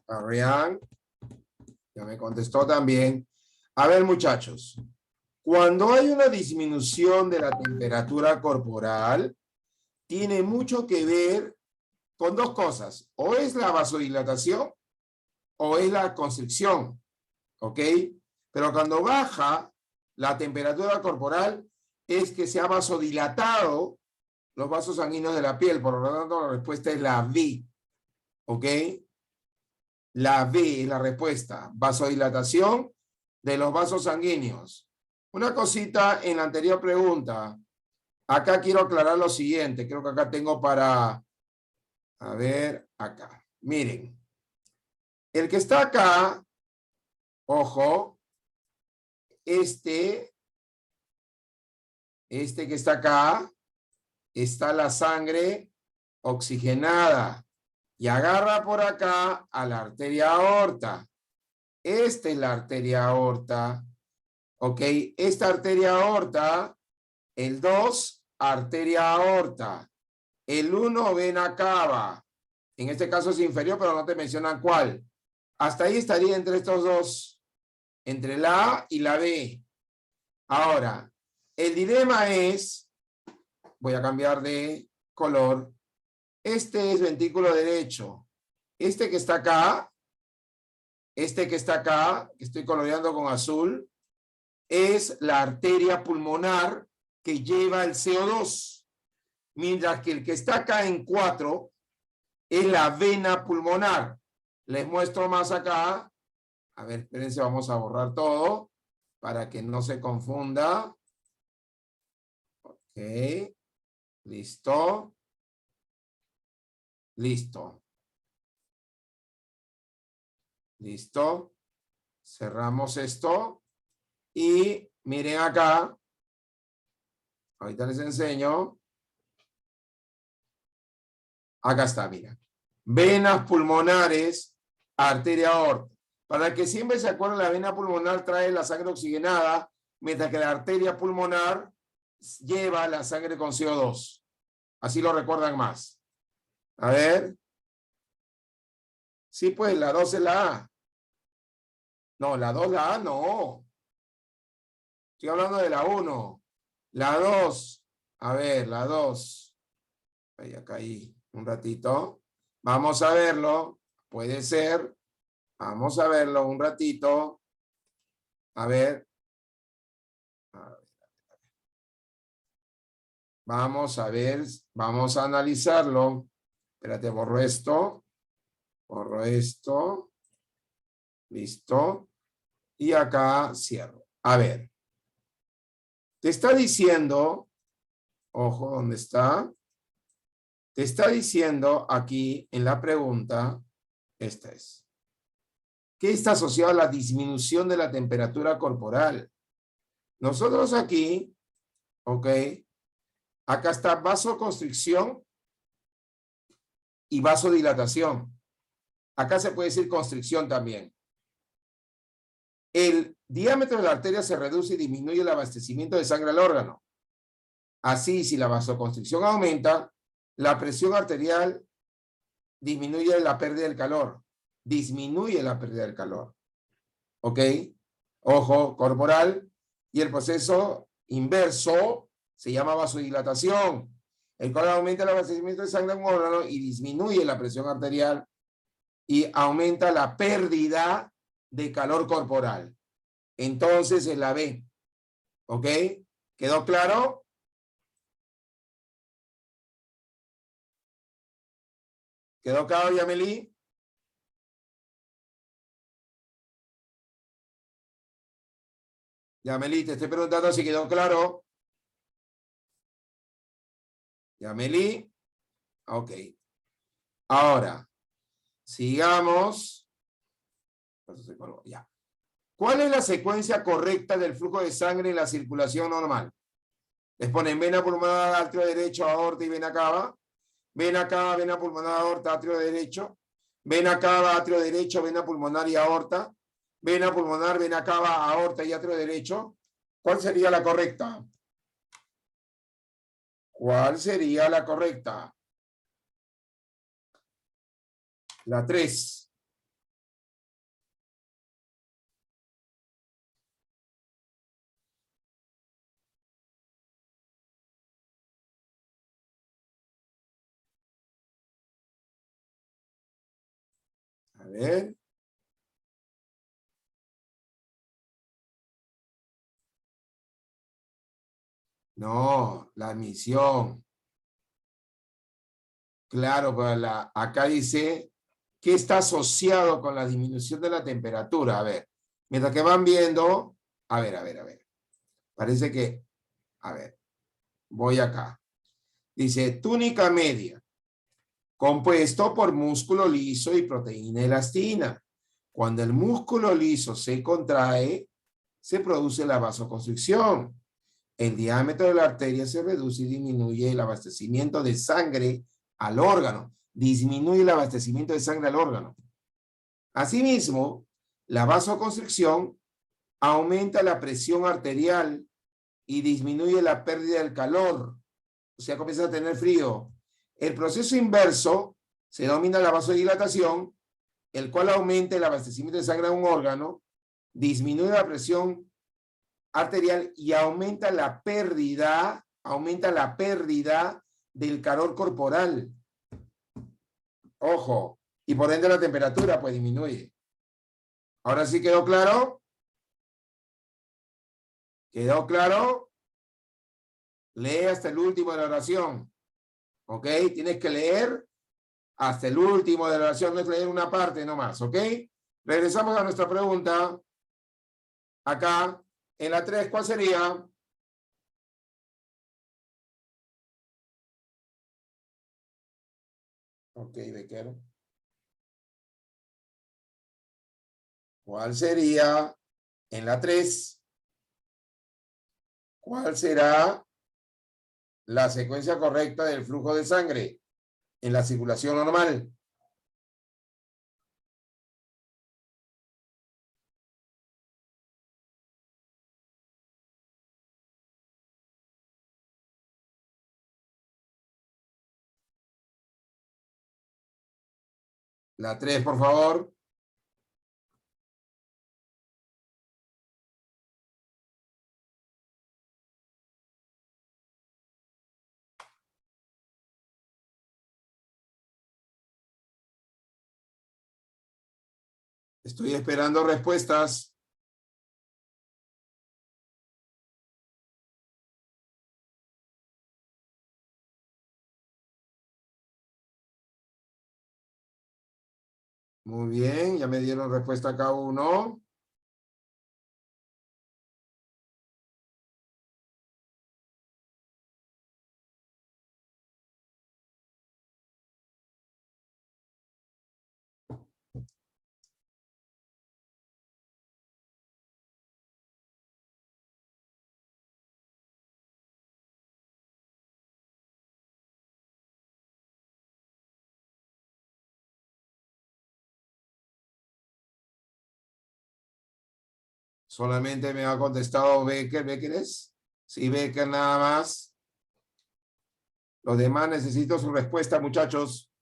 Arián, ya me contestó también. A ver, muchachos. Cuando hay una disminución de la temperatura corporal, tiene mucho que ver con dos cosas. O es la vasodilatación o es la constricción. ¿Ok? Pero cuando baja la temperatura corporal es que se ha vasodilatado los vasos sanguíneos de la piel. Por lo tanto, la respuesta es la B. ¿Ok? La B es la respuesta. Vasodilatación de los vasos sanguíneos. Una cosita en la anterior pregunta. Acá quiero aclarar lo siguiente. Creo que acá tengo para... A ver, acá. Miren. El que está acá, ojo, este que está acá, está la sangre oxigenada y agarra por acá a la arteria aorta. Esta es la arteria aorta. ¿Ok? Esta arteria aorta, el 2, arteria aorta. El 1, vena cava. En este caso es inferior, pero no te mencionan cuál. Hasta ahí estaría entre estos dos. Entre la A y la B. Ahora, el dilema es, voy a cambiar de color. Este es ventrículo derecho. Este que está acá, que estoy coloreando con azul, es la arteria pulmonar que lleva el CO2. Mientras que el que está acá en 4 es la vena pulmonar. Les muestro más acá. A ver, espérense, vamos a borrar todo para que no se confunda. Ok. Listo. Listo. Listo. Cerramos esto. Y miren acá. Ahorita les enseño. Acá está, mira. Venas pulmonares, arteria aorta. Para que siempre se acuerden, la vena pulmonar trae la sangre oxigenada, mientras que la arteria pulmonar lleva la sangre con CO2. Así lo recuerdan más. A ver. Sí, pues la 2 es la A. No, la 2 la A no. Estoy hablando de la 1. La 2. A ver, la 2. Ahí, acá ahí, un ratito. Vamos a verlo. Puede ser. Vamos a verlo un ratito. A ver. Vamos a ver. Vamos a analizarlo. Espérate, borro esto. Borro esto. Listo. Y acá cierro. A ver. Te está diciendo, ojo, ¿dónde está? Te está diciendo aquí en la pregunta, esta es. ¿Qué está asociado a la disminución de la temperatura corporal? Nosotros aquí, ok, acá está vasoconstricción y vasodilatación. Acá se puede decir constricción también. El diámetro de la arteria se reduce y disminuye el abastecimiento de sangre al órgano. Así, si la vasoconstricción aumenta, la presión arterial disminuye la pérdida del calor. Disminuye la pérdida del calor. ¿Ok? Ojo, corporal. Y el proceso inverso se llama vasodilatación. El cual aumenta el abastecimiento de sangre en un órgano y disminuye la presión arterial y aumenta la pérdida de calor corporal. Entonces es la B. ¿Ok? ¿Quedó claro? ¿Quedó claro, Yameli? Yameli, te estoy preguntando si quedó claro. Yameli. Ok. Ahora, sigamos. Ya. ¿Cuál es la secuencia correcta del flujo de sangre en la circulación normal? Les ponen vena pulmonar, atrio derecho, aorta y vena cava. Vena cava, vena pulmonar, aorta, atrio derecho. Vena cava, atrio derecho, vena pulmonar y aorta. Vena pulmonar, vena cava, aorta y atrio derecho. ¿Cuál sería la correcta? ¿Cuál sería la correcta? La 3. A ver. No, la admisión. Claro, pero acá dice que está asociado con la disminución de la temperatura. A ver, mientras que van viendo, a ver. Parece que, a ver, voy acá. Dice túnica media, compuesto por músculo liso y proteína elastina. Cuando el músculo liso se contrae, se produce la vasoconstricción. El diámetro de la arteria se reduce y disminuye el abastecimiento de sangre al órgano. Disminuye el abastecimiento de sangre al órgano. Asimismo, la vasoconstricción aumenta la presión arterial y disminuye la pérdida del calor. O sea, comienza a tener frío. El proceso inverso se denomina la vasodilatación, el cual aumenta el abastecimiento de sangre a un órgano, disminuye la presión arterial y aumenta la pérdida del calor corporal. Ojo, y por ende la temperatura pues disminuye. ¿Ahora sí quedó claro? ¿Quedó claro? Lee hasta el último de la oración. ¿Ok? Tienes que leer hasta el último de la oración, no es leer una parte nomás. ¿Ok? Regresamos a nuestra pregunta. Acá, en la 3, ¿cuál sería? Ok, Becker. ¿Cuál sería en la 3? ¿Cuál será la secuencia correcta del flujo de sangre en la circulación normal? La 3, por favor. Estoy esperando respuestas. Muy bien, ya me dieron respuesta cada uno. Solamente me ha contestado Becker. ¿Becker es? Sí, Becker nada más. Los demás necesito su respuesta, muchachos.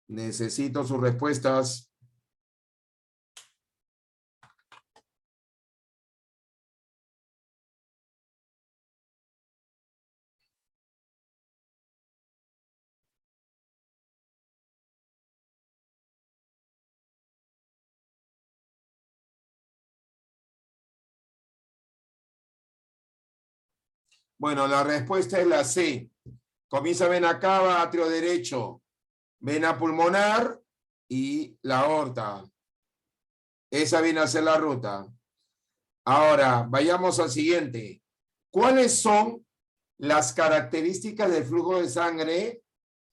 Necesito sus respuestas. Bueno, la respuesta es la C. Comienza vena cava, atrio derecho, vena pulmonar y la aorta. Esa viene a ser la ruta. Ahora, vayamos al siguiente. ¿Cuáles son las características del flujo de sangre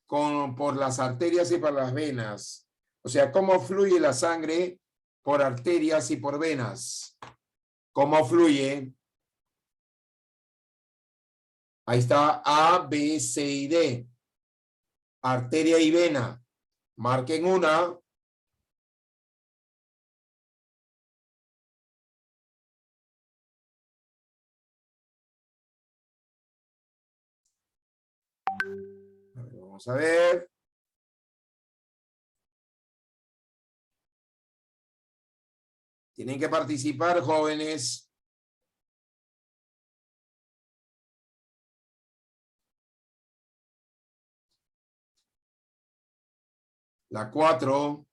por las arterias y por las venas? O sea, ¿cómo fluye la sangre por arterias y por venas? ¿Cómo fluye? Ahí está A, B, C y D. Arteria y vena. Marquen una. A ver, vamos a ver. Tienen que participar, jóvenes. La 4.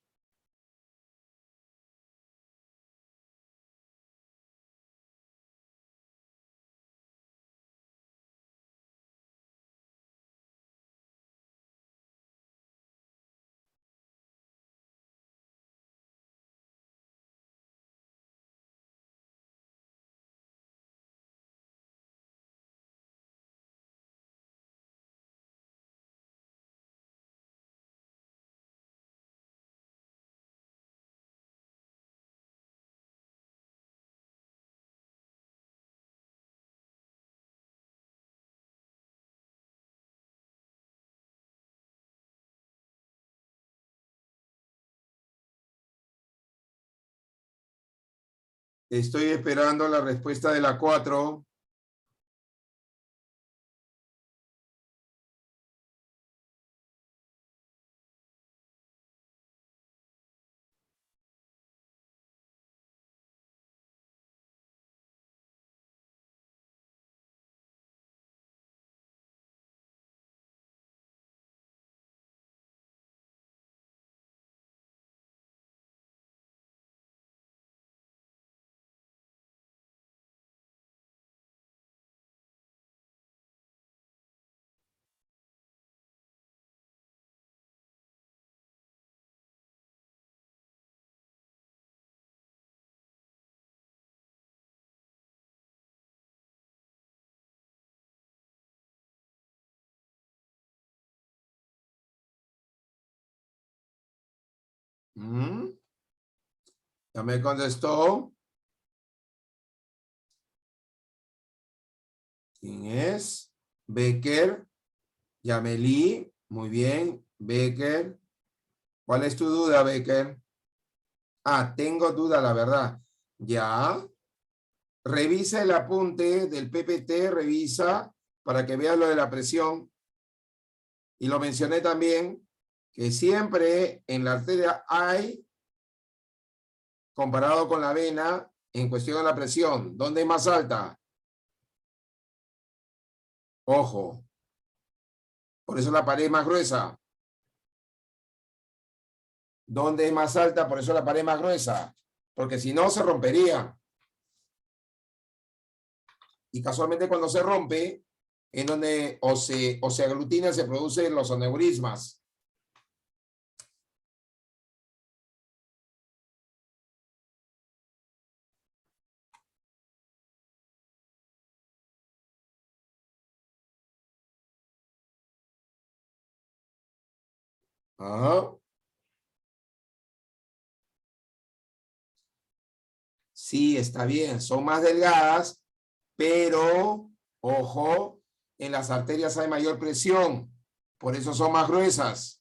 Estoy esperando la respuesta de la 4. Ya me contestó. ¿Quién es? Becker. Yameli. Muy bien. Becker. ¿Cuál es tu duda, Becker? Ah, tengo duda, la verdad. Ya. Revisa el apunte del PPT, revisa para que veas lo de la presión. Y lo mencioné también, que siempre en la arteria hay, comparado con la vena, en cuestión de la presión, ¿dónde es más alta? Ojo. Por eso la pared es más gruesa. ¿Dónde es más alta? Por eso la pared es más gruesa. Porque si no, se rompería. Y casualmente cuando se rompe, en donde o se aglutina, se producen los aneurismas. Ajá. Sí, está bien. Son más delgadas, pero, ojo, en las arterias hay mayor presión. Por eso son más gruesas.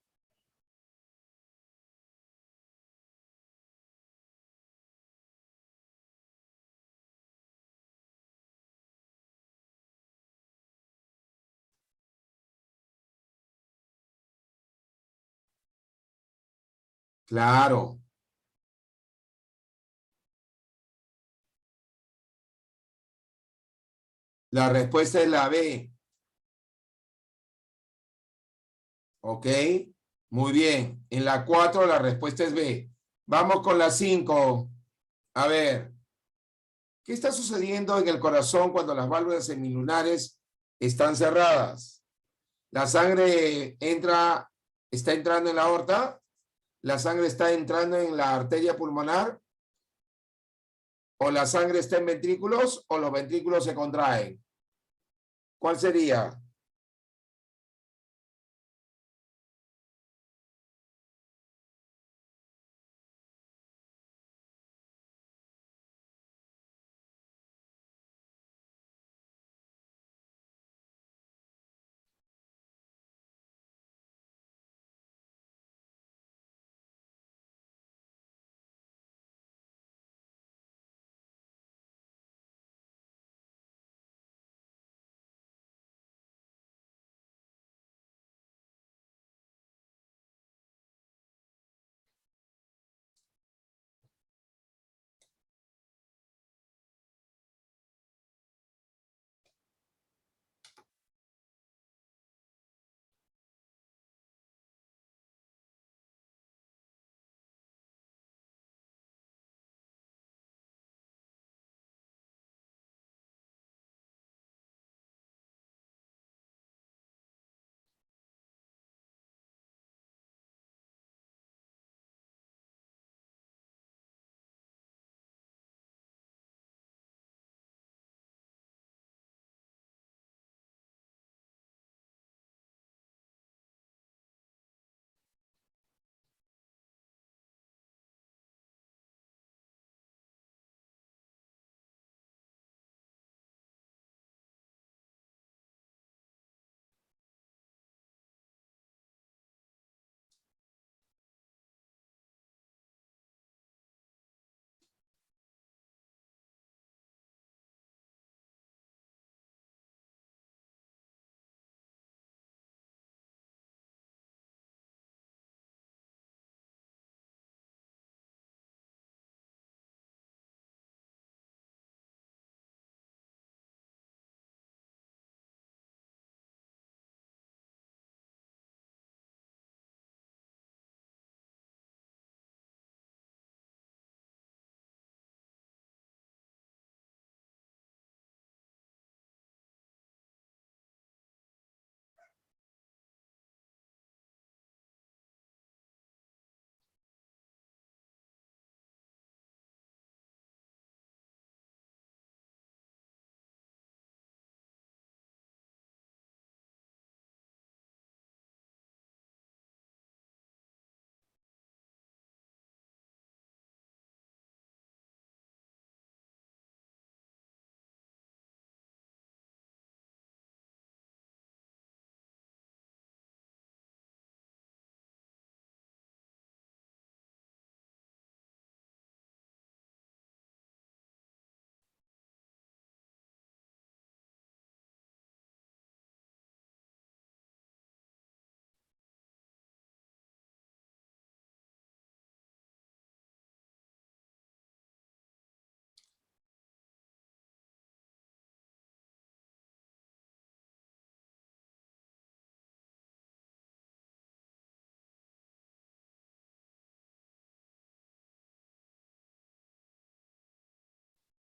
Claro. La respuesta es la B. ¿Ok? Muy bien. En la 4 la respuesta es B. Vamos con la 5. A ver, ¿qué está sucediendo en el corazón cuando las válvulas semilunares están cerradas? ¿La sangre está entrando en la aorta? ¿La sangre está entrando en la arteria pulmonar? ¿O la sangre está en ventrículos o los ventrículos se contraen? ¿Cuál sería?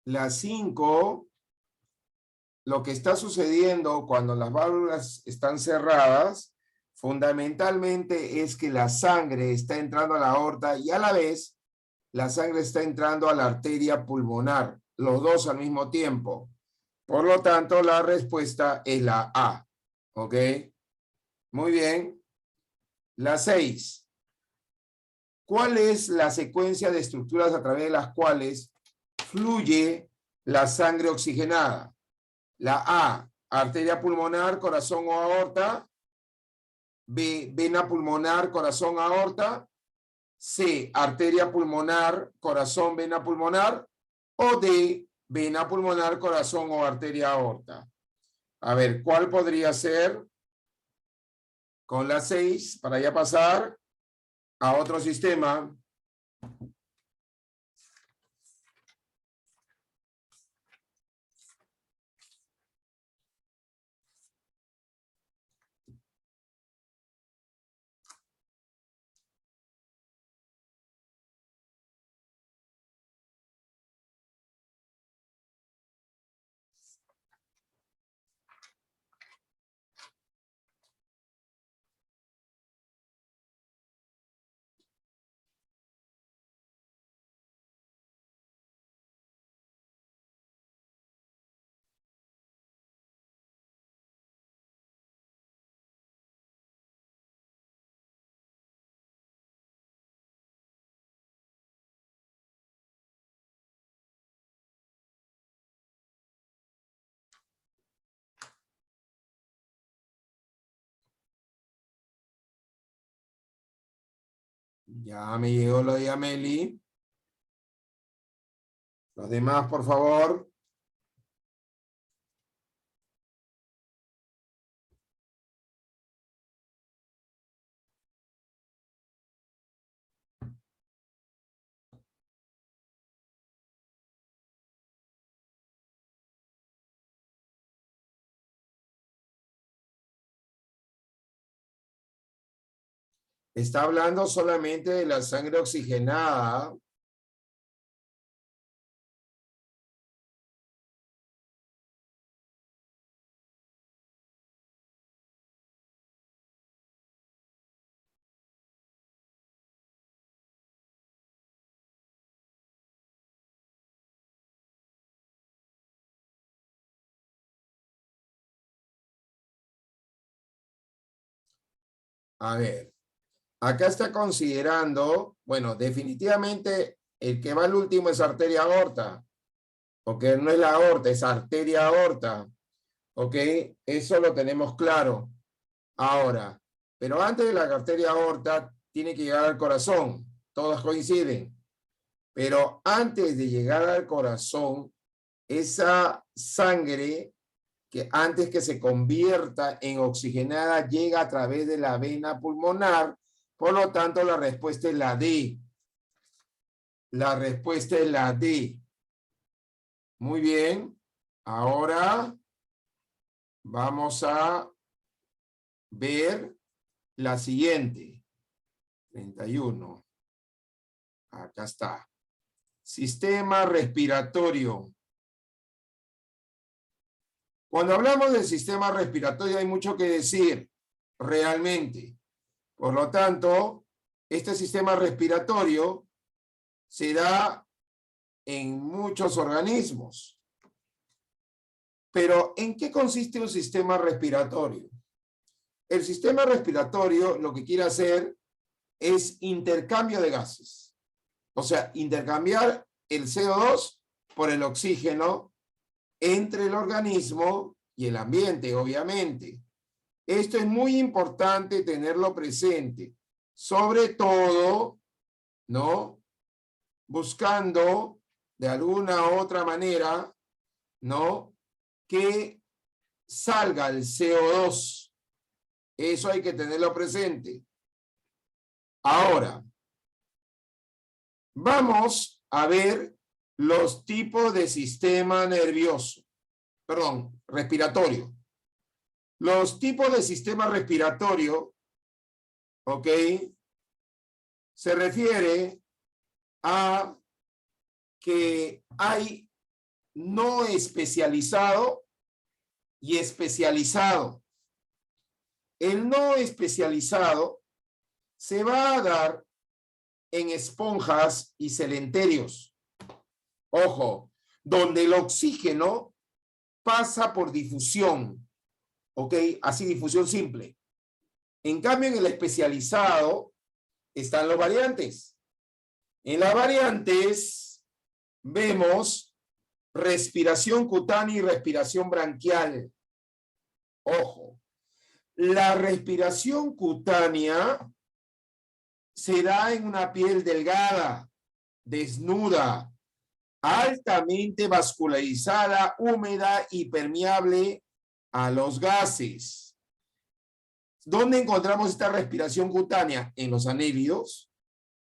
La 5, lo que está sucediendo cuando las válvulas están cerradas, fundamentalmente es que la sangre está entrando a la aorta y a la vez la sangre está entrando a la arteria pulmonar, los dos al mismo tiempo. Por lo tanto, la respuesta es la A. ¿Ok? Muy bien. La 6. ¿Cuál es la secuencia de estructuras a través de las cuales fluye la sangre oxigenada? La A, arteria pulmonar, corazón o aorta. B, vena pulmonar, corazón, aorta. C, arteria pulmonar, corazón, vena pulmonar. O D, vena pulmonar, corazón o arteria aorta. A ver, ¿cuál podría ser? Con la 6, para ya pasar a otro sistema. Ya me llegó lo de Ameli. Los demás, por favor. Está hablando solamente de la sangre oxigenada. A ver, acá está considerando, bueno, definitivamente el que va al último es arteria aorta, porque no es la aorta, es arteria aorta, ¿ok? Eso lo tenemos claro. Ahora, pero antes de la arteria aorta tiene que llegar al corazón, todas coinciden, pero antes de llegar al corazón, esa sangre que antes que se convierta en oxigenada llega a través de la vena pulmonar, por lo tanto la respuesta es la D. La respuesta es la D. Muy bien. Ahora vamos a ver la siguiente. 31. Acá está. Sistema respiratorio. Cuando hablamos del sistema respiratorio hay mucho que decir realmente. Por lo tanto, este sistema respiratorio se da en muchos organismos. Pero, ¿en qué consiste un sistema respiratorio? El sistema respiratorio lo que quiere hacer es intercambio de gases. O sea, intercambiar el CO2 por el oxígeno entre el organismo y el ambiente, obviamente. Esto es muy importante tenerlo presente, sobre todo, ¿no? Buscando de alguna u otra manera, ¿no? Que salga el CO2. Eso hay que tenerlo presente. Ahora, vamos a ver los tipos de sistema nervioso, perdón, respiratorio. Los tipos de sistema respiratorio, ¿ok? Se refiere a que hay no especializado y especializado. El no especializado se va a dar en esponjas y cementerios. Ojo, donde el oxígeno pasa por difusión, ¿ok? Así, difusión simple. En cambio, en el especializado están los variantes. En las variantes vemos respiración cutánea y respiración branquial. Ojo, la respiración cutánea se da en una piel delgada, desnuda, altamente vascularizada, húmeda y permeable a los gases. ¿Dónde encontramos esta respiración cutánea? En los anélidos,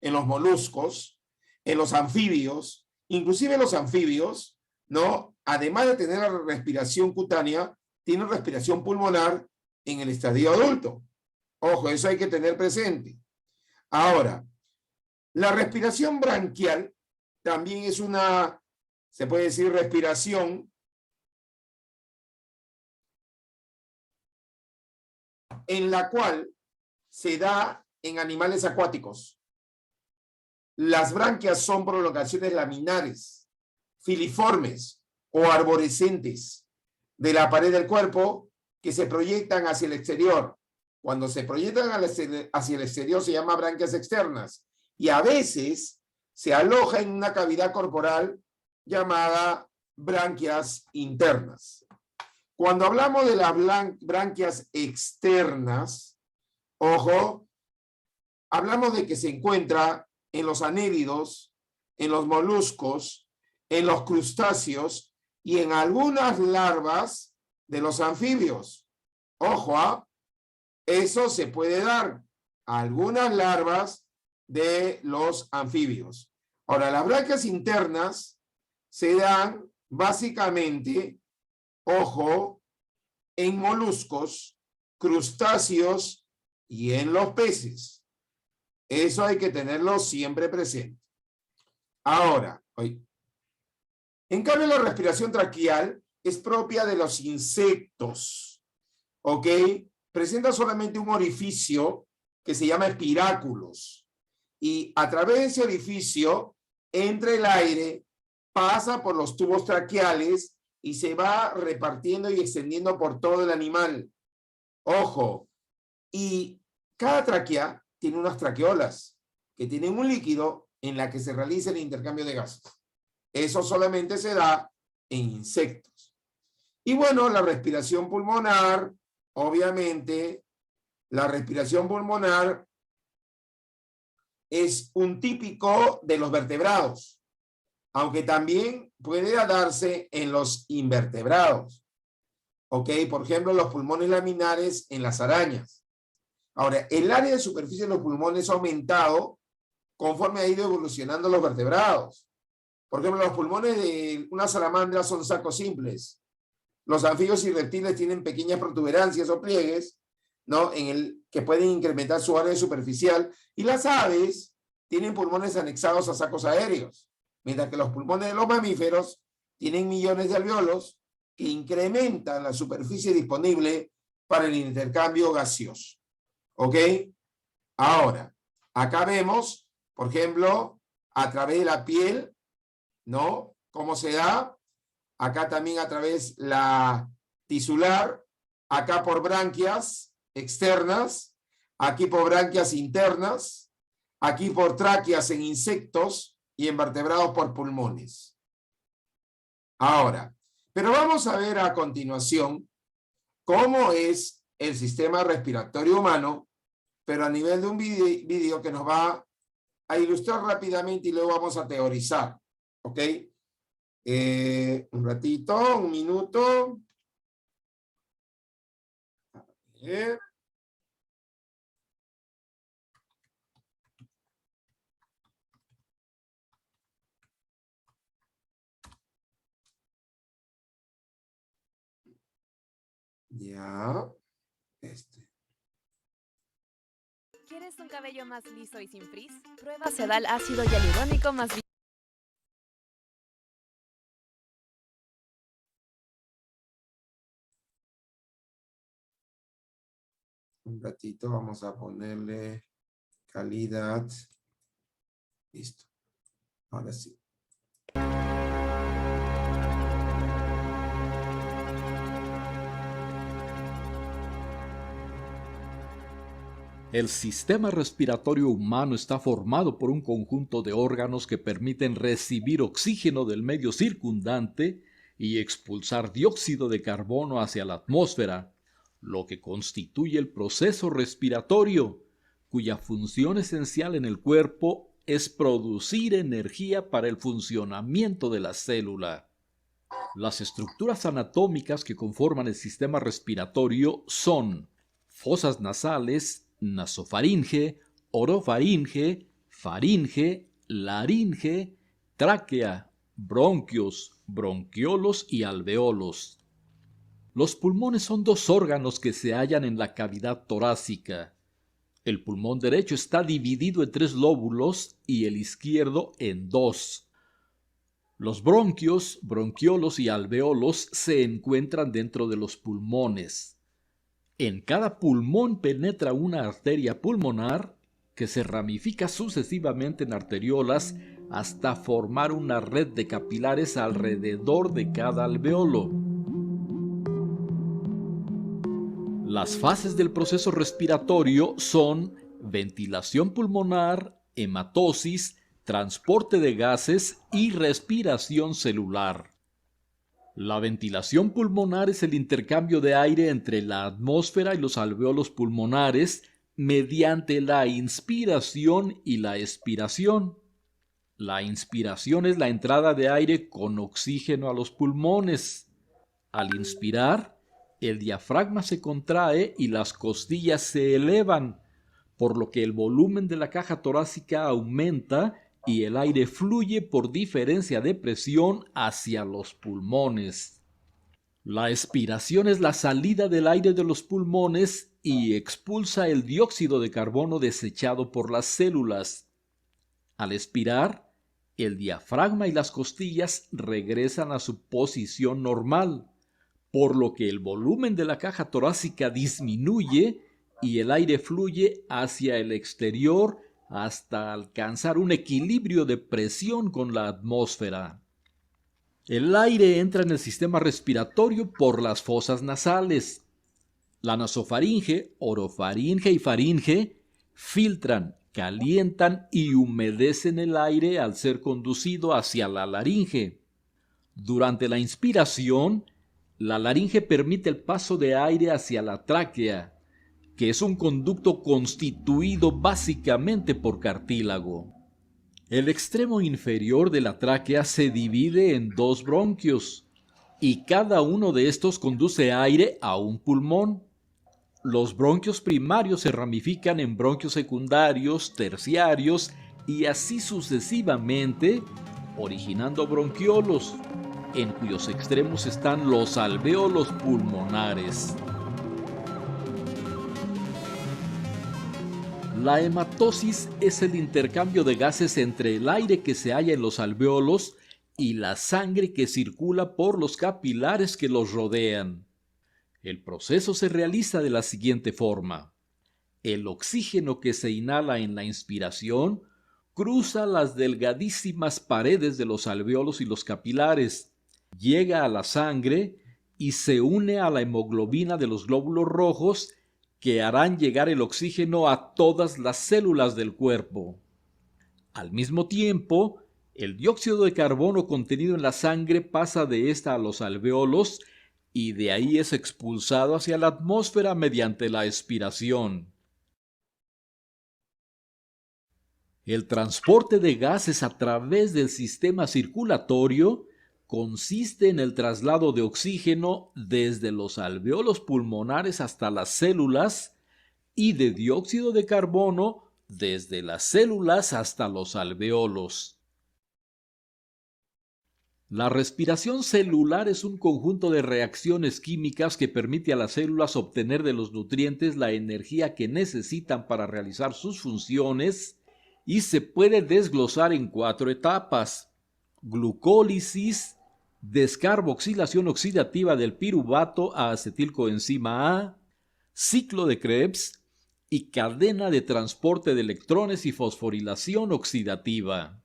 en los moluscos, en los anfibios, inclusive los anfibios, ¿no? Además de tener la respiración cutánea, tienen respiración pulmonar en el estadio adulto. Ojo, eso hay que tener presente. Ahora, la respiración branquial también es una, se puede decir, respiración en la cual se da en animales acuáticos. Las branquias son prolongaciones laminares, filiformes o arborescentes de la pared del cuerpo que se proyectan hacia el exterior. Cuando se proyectan hacia el exterior se llama branquias externas y a veces se aloja en una cavidad corporal llamada branquias internas. Cuando hablamos de las branquias externas, ojo, hablamos de que se encuentra en los anélidos, en los moluscos, en los crustáceos y en algunas larvas de los anfibios. Ojo, ¿ah? Eso se puede dar a algunas larvas de los anfibios. Ahora, las branquias internas se dan básicamente, ojo, en moluscos, crustáceos y en los peces. Eso hay que tenerlo siempre presente. Ahora, en cambio la respiración traqueal es propia de los insectos, ¿ok? Presenta solamente un orificio que se llama espiráculos y a través de ese orificio entra el aire, pasa por los tubos traqueales y se va repartiendo y extendiendo por todo el animal. Ojo, y cada tráquea tiene unas traqueolas que tienen un líquido en la que se realiza el intercambio de gases. Eso solamente se da en insectos. Y bueno, la respiración pulmonar, obviamente, la respiración pulmonar es un típico de los vertebrados, aunque también puede darse en los invertebrados. ¿Ok? Por ejemplo, los pulmones laminares en las arañas. Ahora, el área de superficie de los pulmones ha aumentado conforme ha ido evolucionando los vertebrados. Por ejemplo, los pulmones de una salamandra son sacos simples. Los anfibios y reptiles tienen pequeñas protuberancias o pliegues, ¿no? Que pueden incrementar su área superficial. Y las aves tienen pulmones anexados a sacos aéreos. Mientras que los pulmones de los mamíferos tienen millones de alvéolos que incrementan la superficie disponible para el intercambio gaseoso. ¿Ok? Ahora, acá vemos, por ejemplo, a través de la piel, ¿no? ¿Cómo se da? Acá también a través la tisular, acá por branquias externas, aquí por branquias internas, aquí por tráqueas en insectos y en vertebrados por pulmones. Ahora, pero vamos a ver a continuación cómo es el sistema respiratorio humano, pero a nivel de un video que nos va a ilustrar rápidamente y luego vamos a teorizar. ¿Ok? Un ratito, un minuto. A ver. Ya. ¿Quieres un cabello más liso y sin frizz? Prueba Sedal ácido hialurónico más Un ratito, vamos a ponerle calidad. Listo. Ahora sí. El sistema respiratorio humano está formado por un conjunto de órganos que permiten recibir oxígeno del medio circundante y expulsar dióxido de carbono hacia la atmósfera, lo que constituye el proceso respiratorio, cuya función esencial en el cuerpo es producir energía para el funcionamiento de la célula. Las estructuras anatómicas que conforman el sistema respiratorio son fosas nasales, nasofaringe, orofaringe, faringe, laringe, tráquea, bronquios, bronquiolos y alveolos. Los pulmones son dos órganos que se hallan en la cavidad torácica. El pulmón derecho está dividido en 3 lóbulos y el izquierdo en 2. Los bronquios, bronquiolos y alveolos se encuentran dentro de los pulmones. En cada pulmón penetra una arteria pulmonar que se ramifica sucesivamente en arteriolas hasta formar una red de capilares alrededor de cada alveolo. Las fases del proceso respiratorio son ventilación pulmonar, hematosis, transporte de gases y respiración celular. La ventilación pulmonar es el intercambio de aire entre la atmósfera y los alveolos pulmonares mediante la inspiración y la expiración. La inspiración es la entrada de aire con oxígeno a los pulmones. Al inspirar, el diafragma se contrae y las costillas se elevan, por lo que el volumen de la caja torácica aumenta y el aire fluye por diferencia de presión hacia los pulmones. La expiración es la salida del aire de los pulmones y expulsa el dióxido de carbono desechado por las células. Al expirar, el diafragma y las costillas regresan a su posición normal, por lo que el volumen de la caja torácica disminuye y el aire fluye hacia el exterior hasta alcanzar un equilibrio de presión con la atmósfera. El aire entra en el sistema respiratorio por las fosas nasales. La nasofaringe, orofaringe y faringe filtran, calientan y humedecen el aire al ser conducido hacia la laringe. Durante la inspiración, la laringe permite el paso de aire hacia la tráquea, que es un conducto constituido básicamente por cartílago. El extremo inferior de la tráquea se divide en 2 bronquios, y cada uno de estos conduce aire a un pulmón. Los bronquios primarios se ramifican en bronquios secundarios, terciarios y así sucesivamente, originando bronquiolos, en cuyos extremos están los alvéolos pulmonares. La hematosis es el intercambio de gases entre el aire que se halla en los alvéolos y la sangre que circula por los capilares que los rodean. El proceso se realiza de la siguiente forma. El oxígeno que se inhala en la inspiración cruza las delgadísimas paredes de los alvéolos y los capilares, llega a la sangre y se une a la hemoglobina de los glóbulos rojos que harán llegar el oxígeno a todas las células del cuerpo. Al mismo tiempo, el dióxido de carbono contenido en la sangre pasa de esta a los alvéolos y de ahí es expulsado hacia la atmósfera mediante la expiración. El transporte de gases a través del sistema circulatorio consiste en el traslado de oxígeno desde los alvéolos pulmonares hasta las células y de dióxido de carbono desde las células hasta los alvéolos. La respiración celular es un conjunto de reacciones químicas que permite a las células obtener de los nutrientes la energía que necesitan para realizar sus funciones y se puede desglosar en 4 etapas: glucólisis, descarboxilación oxidativa del piruvato a acetilcoenzima A, ciclo de Krebs, y cadena de transporte de electrones y fosforilación oxidativa.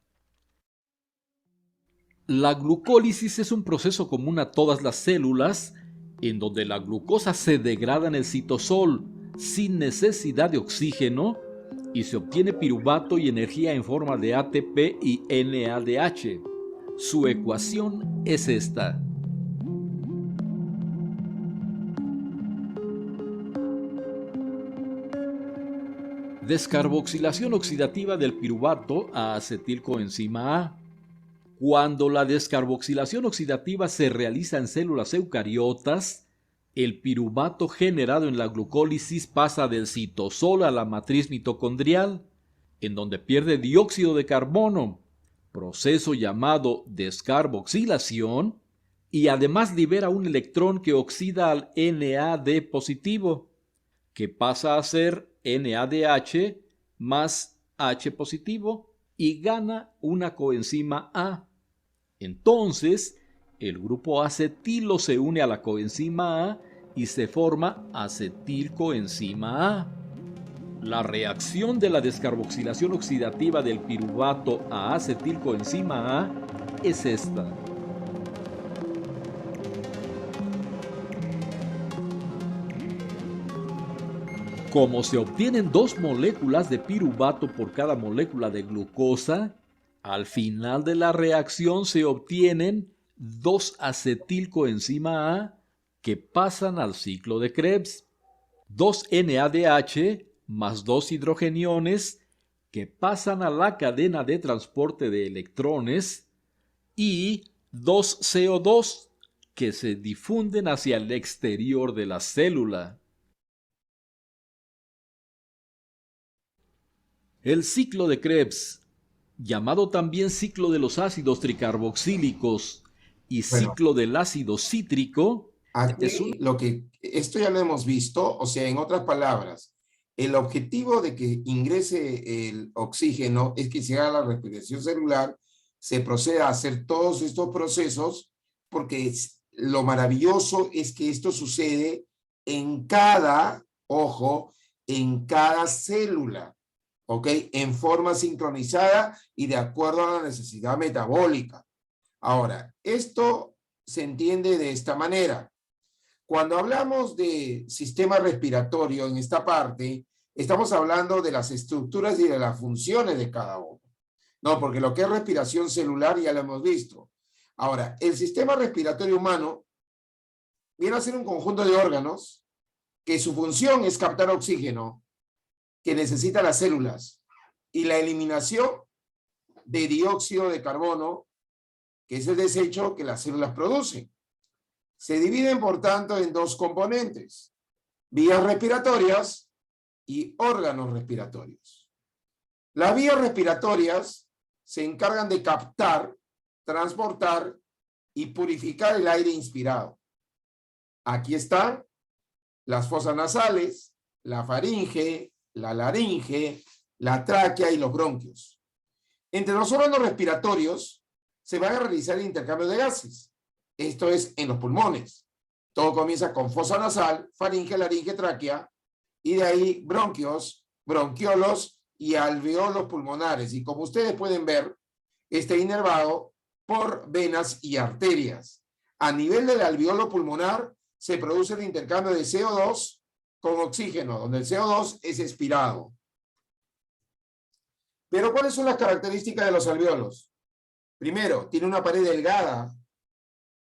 La glucólisis es un proceso común a todas las células, en donde la glucosa se degrada en el citosol sin necesidad de oxígeno y se obtiene piruvato y energía en forma de ATP y NADH. Su ecuación es esta. Descarboxilación oxidativa del piruvato a acetilcoenzima A. Cuando la descarboxilación oxidativa se realiza en células eucariotas, el piruvato generado en la glucólisis pasa del citosol a la matriz mitocondrial, en donde pierde dióxido de carbono, proceso llamado descarboxilación, y además libera un electrón que oxida al NAD positivo, que pasa a ser NADH más H positivo y gana una coenzima A. Entonces, el grupo acetilo se une a la coenzima A y se forma acetilcoenzima A. La reacción de la descarboxilación oxidativa del piruvato a acetilcoenzima A es esta. Como se obtienen 2 moléculas de piruvato por cada molécula de glucosa, al final de la reacción se obtienen 2 acetilcoenzima A que pasan al ciclo de Krebs, 2 NADH más 2 hidrogeniones que pasan a la cadena de transporte de electrones y 2 CO2 que se difunden hacia el exterior de la célula. El ciclo de Krebs, llamado también ciclo de los ácidos tricarboxílicos y ciclo del ácido cítrico, aquí esto ya lo hemos visto, o sea, en otras palabras, el objetivo de que ingrese el oxígeno es que se haga la respiración celular, se proceda a hacer todos estos procesos, porque lo maravilloso es que esto sucede en cada, ojo, en cada célula. ¿Ok? En forma sincronizada y de acuerdo a la necesidad metabólica. Ahora, esto se entiende de esta manera. Cuando hablamos de sistema respiratorio en esta parte, estamos hablando de las estructuras y de las funciones de cada uno. No, porque lo que es respiración celular ya lo hemos visto. Ahora, el sistema respiratorio humano viene a ser un conjunto de órganos que su función es captar oxígeno que necesitan las células y la eliminación de dióxido de carbono, que es el desecho que las células producen. Se dividen, por tanto, en 2 componentes, vías respiratorias y órganos respiratorios. Las vías respiratorias se encargan de captar, transportar y purificar el aire inspirado. Aquí están las fosas nasales, la faringe, la laringe, la tráquea y los bronquios. Entre los órganos respiratorios se van a realizar el intercambio de gases. Esto es en los pulmones. Todo comienza con fosa nasal, faringe, laringe, tráquea, y de ahí bronquios, bronquiolos y alveolos pulmonares. Y como ustedes pueden ver, está inervado por venas y arterias. A nivel del alveolo pulmonar se produce el intercambio de CO2 con oxígeno, donde el CO2 es expirado. Pero ¿cuáles son las características de los alveolos? Primero, tiene una pared delgada.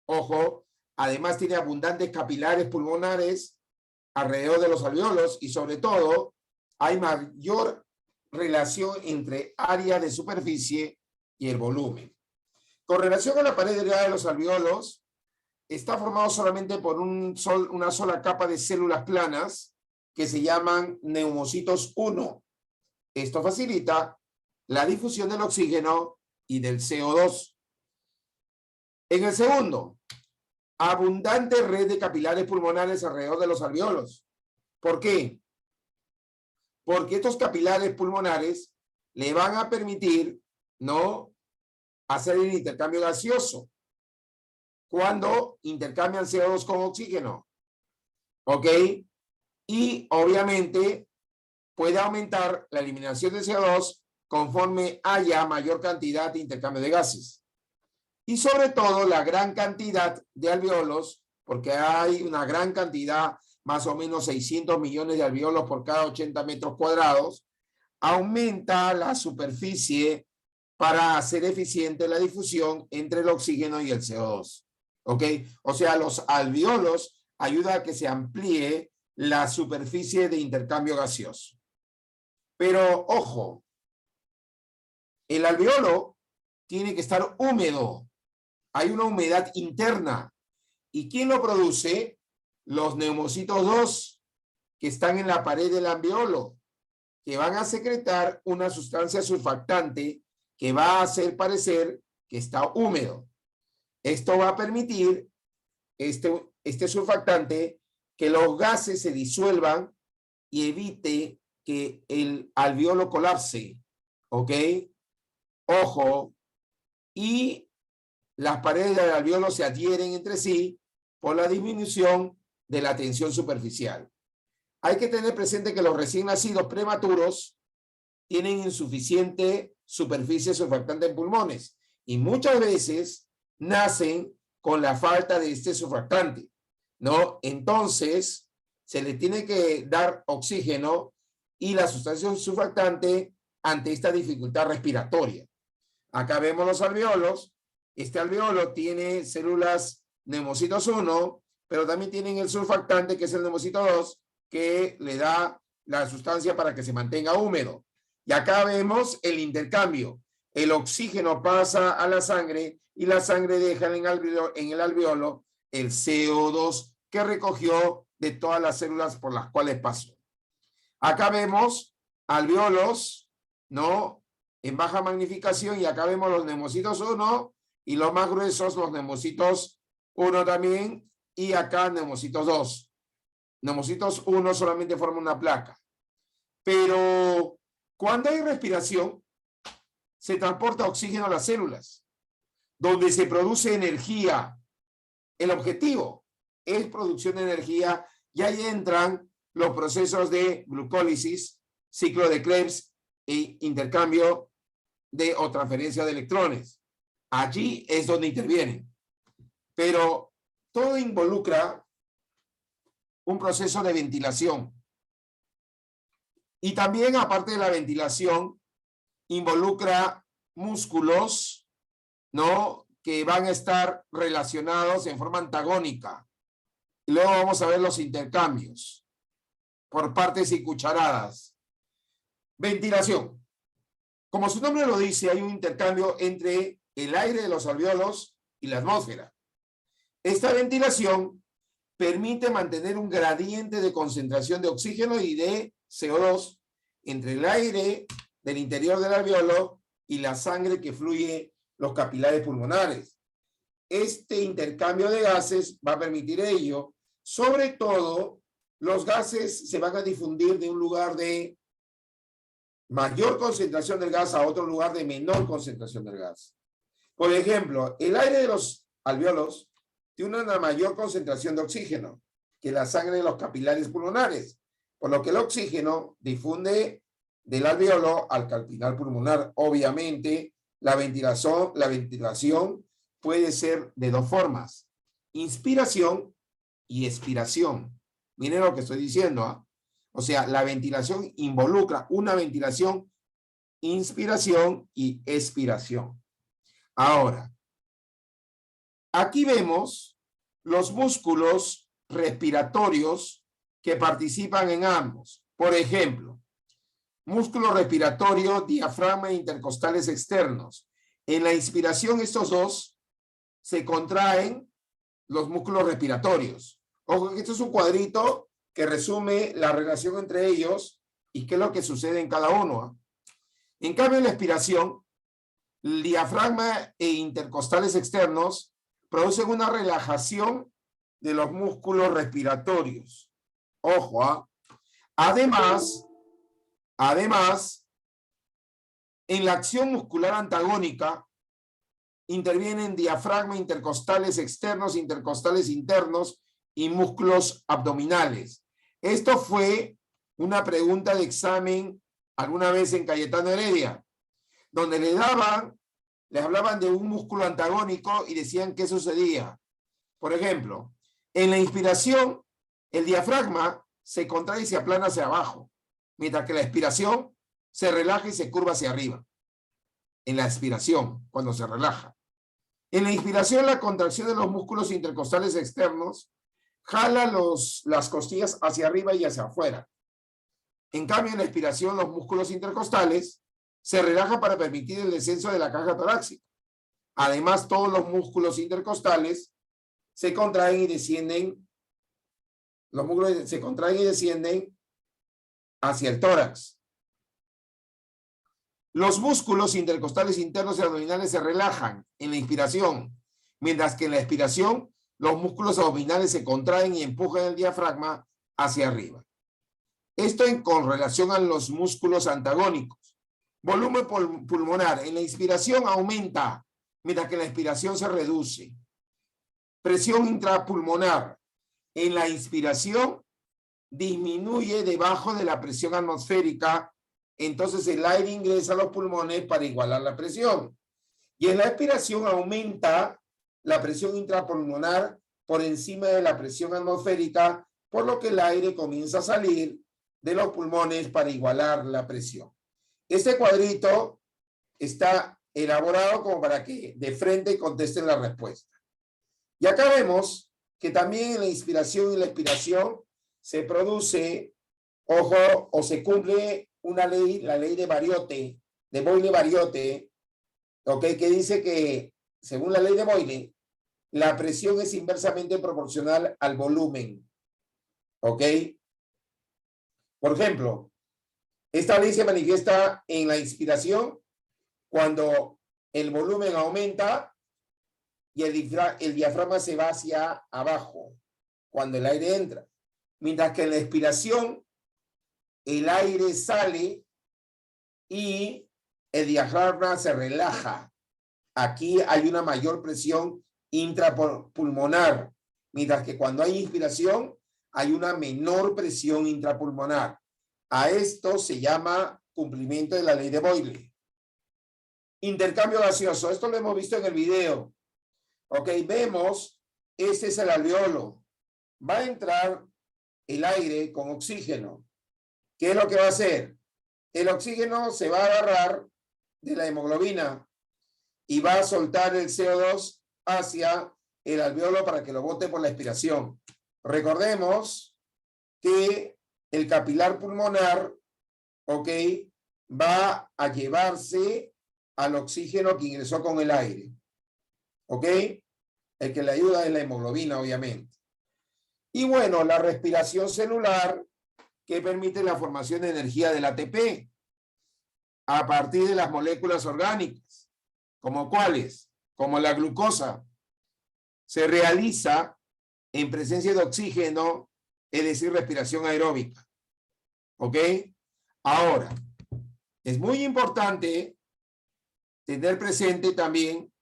Ojo, además tiene abundantes capilares pulmonares alrededor de los alveolos y sobre todo hay mayor relación entre área de superficie y el volumen. Con relación a la pared delgada de los alveolos, está formado solamente por una sola capa de células planas que se llaman neumocitos 1. Esto facilita la difusión del oxígeno y del CO2. En el segundo, abundante red de capilares pulmonares alrededor de los alveolos. ¿Por qué? Porque estos capilares pulmonares le van a permitir, ¿no?, hacer el intercambio gaseoso cuando intercambian CO2 con oxígeno. ¿Ok? Y obviamente puede aumentar la eliminación de CO2 conforme haya mayor cantidad de intercambio de gases. Y sobre todo la gran cantidad de alvéolos, porque hay una gran cantidad, más o menos 600 millones de alvéolos por cada 80 metros cuadrados, aumenta la superficie para hacer eficiente la difusión entre el oxígeno y el CO2. ¿Ok? O sea, los alvéolos ayudan a que se amplíe la superficie de intercambio gaseoso. Pero, ojo, el alvéolo tiene que estar húmedo. Hay una humedad interna. ¿Y quién lo produce? Los neumocitos 2, que están en la pared del alvéolo, que van a secretar una sustancia surfactante que va a hacer parecer que está húmedo. Esto va a permitir, este surfactante, que los gases se disuelvan y evite que el alvéolo colapse. ¿Ok? Ojo. Y las paredes del alvéolo se adhieren entre sí por la disminución de la tensión superficial. Hay que tener presente que los recién nacidos prematuros tienen insuficiente superficie surfactante en pulmones y muchas veces nacen con la falta de este surfactante, ¿no? Entonces, se le tiene que dar oxígeno y la sustancia surfactante ante esta dificultad respiratoria. Acá vemos los alvéolos. Este alvéolo tiene células neumocitos 1, pero también tienen el surfactante, que es el neumocito 2, que le da la sustancia para que se mantenga húmedo. Y acá vemos el intercambio. El oxígeno pasa a la sangre y la sangre deja en el alvéolo el CO2 que recogió de todas las células por las cuales pasó. Acá vemos alvéolos, ¿no? En baja magnificación, y acá vemos los neumocitos 1 y los más gruesos, los neumocitos 1 también, y acá neumocitos 2. Neumocitos 1 solamente forman una placa. Pero cuando hay respiración, se transporta oxígeno a las células, donde se produce energía. El objetivo es producción de energía, y ahí entran los procesos de glucólisis, ciclo de Krebs e intercambio o transferencia de electrones. Allí es donde intervienen. Pero todo involucra un proceso de ventilación. Y también, aparte de la ventilación, involucra músculos, ¿no? Que van a estar relacionados en forma antagónica. Y luego vamos a ver los intercambios por partes y cucharadas. Ventilación. Como su nombre lo dice, hay un intercambio entre el aire de los alvéolos y la atmósfera. Esta ventilación permite mantener un gradiente de concentración de oxígeno y de CO2 entre el aire del interior del alvéolo y la sangre que fluye los capilares pulmonares. Este intercambio de gases va a permitir ello. Sobre todo, los gases se van a difundir de un lugar de mayor concentración del gas a otro lugar de menor concentración del gas. Por ejemplo, el aire de los alvéolos tiene una mayor concentración de oxígeno que la sangre de los capilares pulmonares, por lo que el oxígeno difunde del alvéolo al capilar pulmonar. Obviamente, la ventilación puede ser de dos formas: inspiración y expiración. Miren lo que estoy diciendo, ¿eh? O sea, la ventilación involucra una ventilación, inspiración y expiración. Ahora, aquí vemos los músculos respiratorios que participan en ambos. Por ejemplo, músculo respiratorio, diafragma e intercostales externos. En la inspiración, estos dos se contraen los músculos respiratorios. Ojo, que esto es un cuadrito que resume la relación entre ellos y qué es lo que sucede en cada uno. En cambio, en la expiración, el diafragma e intercostales externos producen una relajación de los músculos respiratorios. Ojo, Además, en la acción muscular antagónica intervienen diafragma, intercostales externos, intercostales internos y músculos abdominales. Esto fue una pregunta de examen alguna vez en Cayetano Heredia, donde les hablaban de un músculo antagónico y decían qué sucedía. Por ejemplo, en la inspiración, el diafragma se contrae y se aplana hacia abajo, mientras que la expiración se relaja y se curva hacia arriba. En la expiración, cuando se relaja. En la inspiración, la contracción de los músculos intercostales externos jala las costillas hacia arriba y hacia afuera. En cambio, en la expiración, los músculos intercostales se relajan para permitir el descenso de la caja torácica. Además, todos los músculos intercostales se contraen y descienden. Los músculos se contraen y descienden hacia el tórax. Los músculos intercostales internos y abdominales se relajan en la inspiración, mientras que en la expiración los músculos abdominales se contraen y empujan el diafragma hacia arriba. Esto con relación a los músculos antagónicos. Volumen pulmonar. En la inspiración aumenta, mientras que en la expiración se reduce. Presión intrapulmonar. En la inspiración disminuye debajo de la presión atmosférica, entonces el aire ingresa a los pulmones para igualar la presión. Y en la expiración aumenta la presión intrapulmonar por encima de la presión atmosférica, por lo que el aire comienza a salir de los pulmones para igualar la presión. Este cuadrito está elaborado como para que de frente contesten la respuesta. Y acá vemos que también en la inspiración y la expiración se produce, ojo, o se cumple una ley, la ley de Bariote, de Boyle-Bariote, ¿ok? Que dice que, según la ley de Boyle, la presión es inversamente proporcional al volumen, ¿ok? Por ejemplo, esta ley se manifiesta en la inspiración cuando el volumen aumenta y el diafragma se va hacia abajo cuando el aire entra. Mientras que en la expiración el aire sale y el diafragma se relaja. Aquí hay una mayor presión intrapulmonar, mientras que cuando hay inspiración hay una menor presión intrapulmonar. A esto se llama cumplimiento de la ley de Boyle. Intercambio gaseoso. Esto lo hemos visto en el video. Ok, vemos, este es el alveolo. Va a entrar el aire con oxígeno. ¿Qué es lo que va a hacer? El oxígeno se va a agarrar de la hemoglobina y va a soltar el CO2 hacia el alveolo para que lo bote por la expiración. Recordemos que el capilar pulmonar, ok, va a llevarse al oxígeno que ingresó con el aire. ¿Ok? El que le ayuda es la hemoglobina, obviamente. Y bueno, la respiración celular, que permite la formación de energía del ATP a partir de las moléculas orgánicas. ¿Como cuáles? Como la glucosa. Se realiza en presencia de oxígeno, es decir, respiración aeróbica. ¿Ok? Ahora, es muy importante tener presente también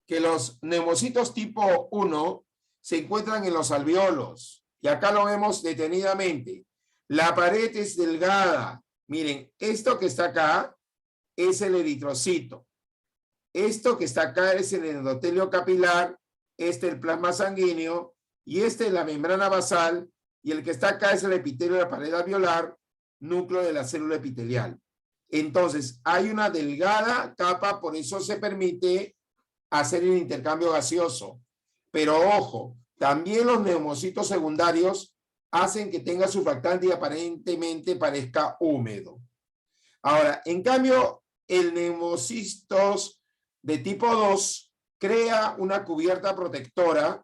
que los neumocitos tipo 1 se encuentran en los alveolos. Y acá lo vemos detenidamente. La pared es delgada. Miren, esto que está acá es el eritrocito. Esto que está acá es el endotelio capilar, este el plasma sanguíneo, y este es la membrana basal, y el que está acá es el epitelio de la pared alveolar, núcleo de la célula epitelial. Entonces, hay una delgada capa, por eso se permite hacer el intercambio gaseoso. Pero ojo, también los neumocitos secundarios hacen que tenga surfactante y aparentemente parezca húmedo. Ahora, en cambio, el neumocitos de tipo 2 crea una cubierta protectora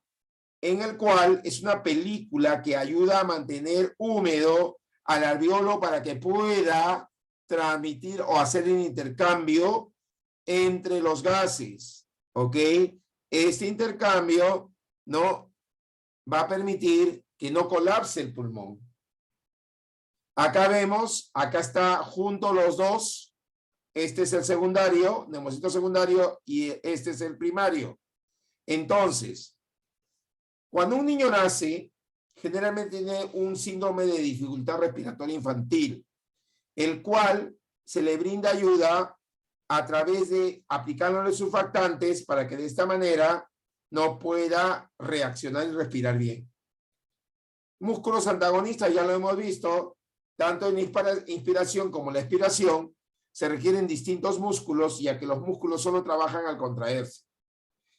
en el cual es una película que ayuda a mantener húmedo al alveolo para que pueda transmitir o hacer el intercambio entre los gases. ¿Ok? Este intercambio no va a permitir que no colapse el pulmón. Acá vemos, acá está junto los dos. Este es el secundario, neumocito secundario, y este es el primario. Entonces, cuando un niño nace, generalmente tiene un síndrome de dificultad respiratoria infantil, el cual se le brinda ayuda a través de aplicándole surfactantes para que de esta manera no pueda reaccionar y respirar bien. Músculos antagonistas, ya lo hemos visto, tanto en inspiración como en la expiración, se requieren distintos músculos, ya que los músculos solo trabajan al contraerse.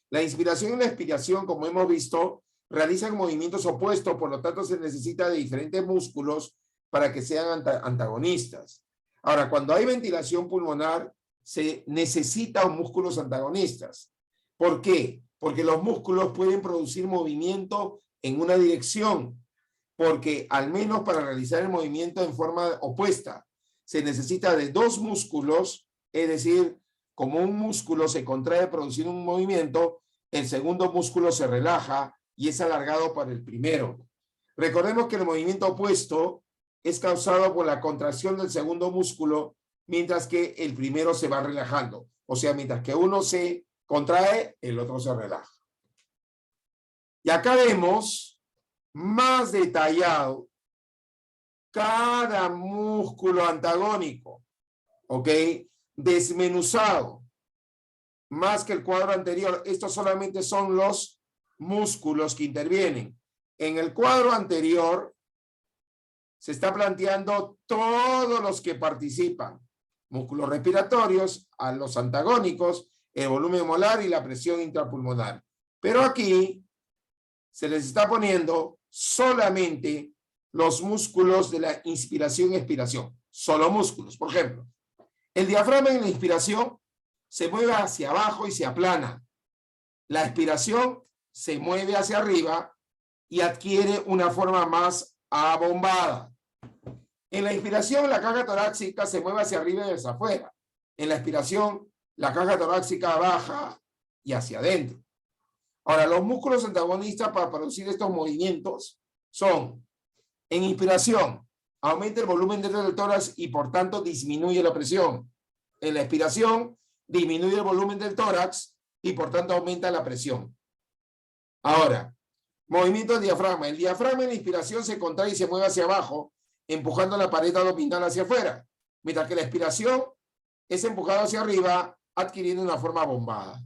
La inspiración y la expiración, como hemos visto, realizan movimientos opuestos, por lo tanto se necesita de diferentes músculos para que sean antagonistas. Ahora, cuando hay ventilación pulmonar, se necesitan músculos antagonistas. ¿Por qué? Porque los músculos pueden producir movimiento en una dirección, porque al menos para realizar el movimiento en forma opuesta, se necesita de dos músculos, es decir, como un músculo se contrae produciendo un movimiento, el segundo músculo se relaja y es alargado para el primero. Recordemos que el movimiento opuesto es causado por la contracción del segundo músculo, mientras que el primero se va relajando. O sea, mientras que uno se contrae, el otro se relaja. Y acá vemos más detallado cada músculo antagónico, ¿ok? Desmenuzado, más que el cuadro anterior. Estos solamente son los músculos que intervienen. En el cuadro anterior se está planteando todos los que participan. Músculos respiratorios, a los antagónicos, el volumen molar y la presión intrapulmonar. Pero aquí se les está poniendo solamente los músculos de la inspiración y expiración. Solo músculos. Por ejemplo, el diafragma en la inspiración se mueve hacia abajo y se aplana. La expiración se mueve hacia arriba y adquiere una forma más abombada. En la inspiración, la caja torácica se mueve hacia arriba y hacia afuera. En la expiración, la caja torácica baja y hacia adentro. Ahora, los músculos antagonistas para producir estos movimientos son, en inspiración, aumenta el volumen dentro del tórax y por tanto disminuye la presión. En la expiración, disminuye el volumen del tórax y por tanto aumenta la presión. Ahora, movimiento del diafragma. El diafragma en la inspiración se contrae y se mueve hacia abajo, empujando la pared abdominal hacia afuera, mientras que la expiración es empujado hacia arriba, adquiriendo una forma bombada.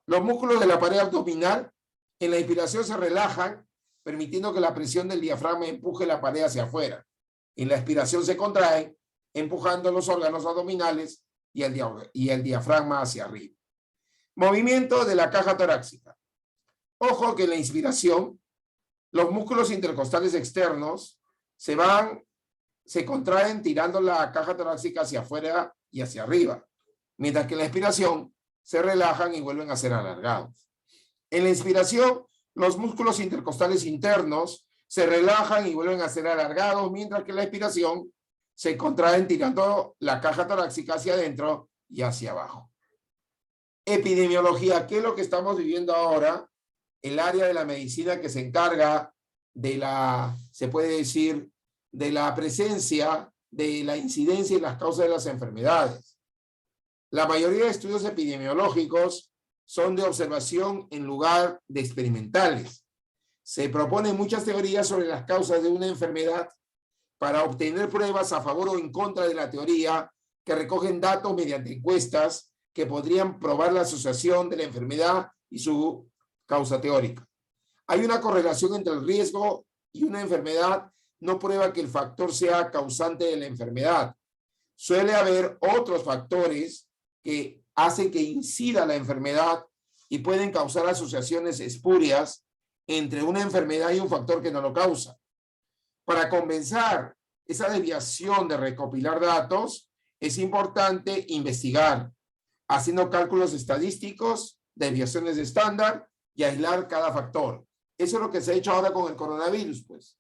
Los músculos de la pared abdominal en la inspiración se relajan, permitiendo que la presión del diafragma empuje la pared hacia afuera. En la expiración se contraen, empujando los órganos abdominales y el diafragma hacia arriba. Movimiento de la caja torácica. Ojo que en la inspiración, los músculos intercostales externos se contraen tirando la caja torácica hacia afuera y hacia arriba, mientras que en la expiración se relajan y vuelven a ser alargados. En la inspiración, los músculos intercostales internos se relajan y vuelven a ser alargados, mientras que en la expiración se contraen tirando la caja torácica hacia adentro y hacia abajo. Epidemiología, ¿qué es lo que estamos viviendo ahora? El área de la medicina que se encarga de se puede decir, de la presencia, de la incidencia y las causas de las enfermedades. La mayoría de estudios epidemiológicos son de observación en lugar de experimentales. Se proponen muchas teorías sobre las causas de una enfermedad para obtener pruebas a favor o en contra de la teoría que recogen datos mediante encuestas que podrían probar la asociación de la enfermedad y su causa teórica. Hay una correlación entre el riesgo y una enfermedad, no prueba que el factor sea causante de la enfermedad. Suele haber otros factores que hacen que incida la enfermedad y pueden causar asociaciones espurias entre una enfermedad y un factor que no lo causa. Para compensar esa desviación de recopilar datos, es importante investigar, haciendo cálculos estadísticos, desviaciones de estándar y aislar cada factor. Eso es lo que se ha hecho ahora con el coronavirus, pues.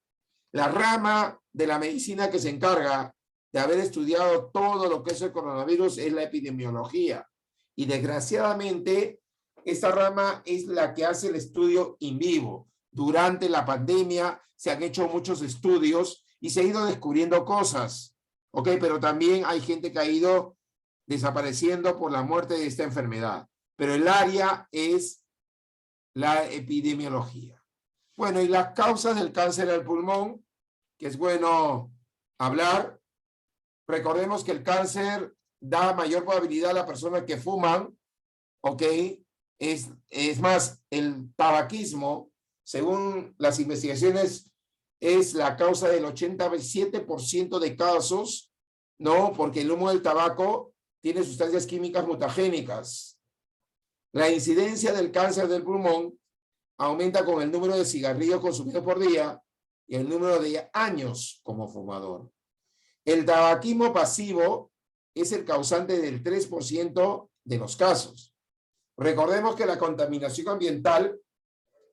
La rama de la medicina que se encarga de haber estudiado todo lo que es el coronavirus es la epidemiología. Y desgraciadamente, esta rama es la que hace el estudio in vivo. Durante la pandemia se han hecho muchos estudios y se ha ido descubriendo cosas, ¿ok? Pero también hay gente que ha ido desapareciendo por la muerte de esta enfermedad. Pero el área es la epidemiología. Bueno, y las causas del cáncer del pulmón, que es bueno hablar. Recordemos que el cáncer da mayor probabilidad a las personas que fuman, ¿ok? Es más, el tabaquismo, según las investigaciones, es la causa del 87% de casos, ¿no? Porque el humo del tabaco tiene sustancias químicas mutagénicas. La incidencia del cáncer del pulmón aumenta con el número de cigarrillos consumidos por día y el número de años como fumador. El tabaquismo pasivo es el causante del 3% de los casos. Recordemos que la contaminación ambiental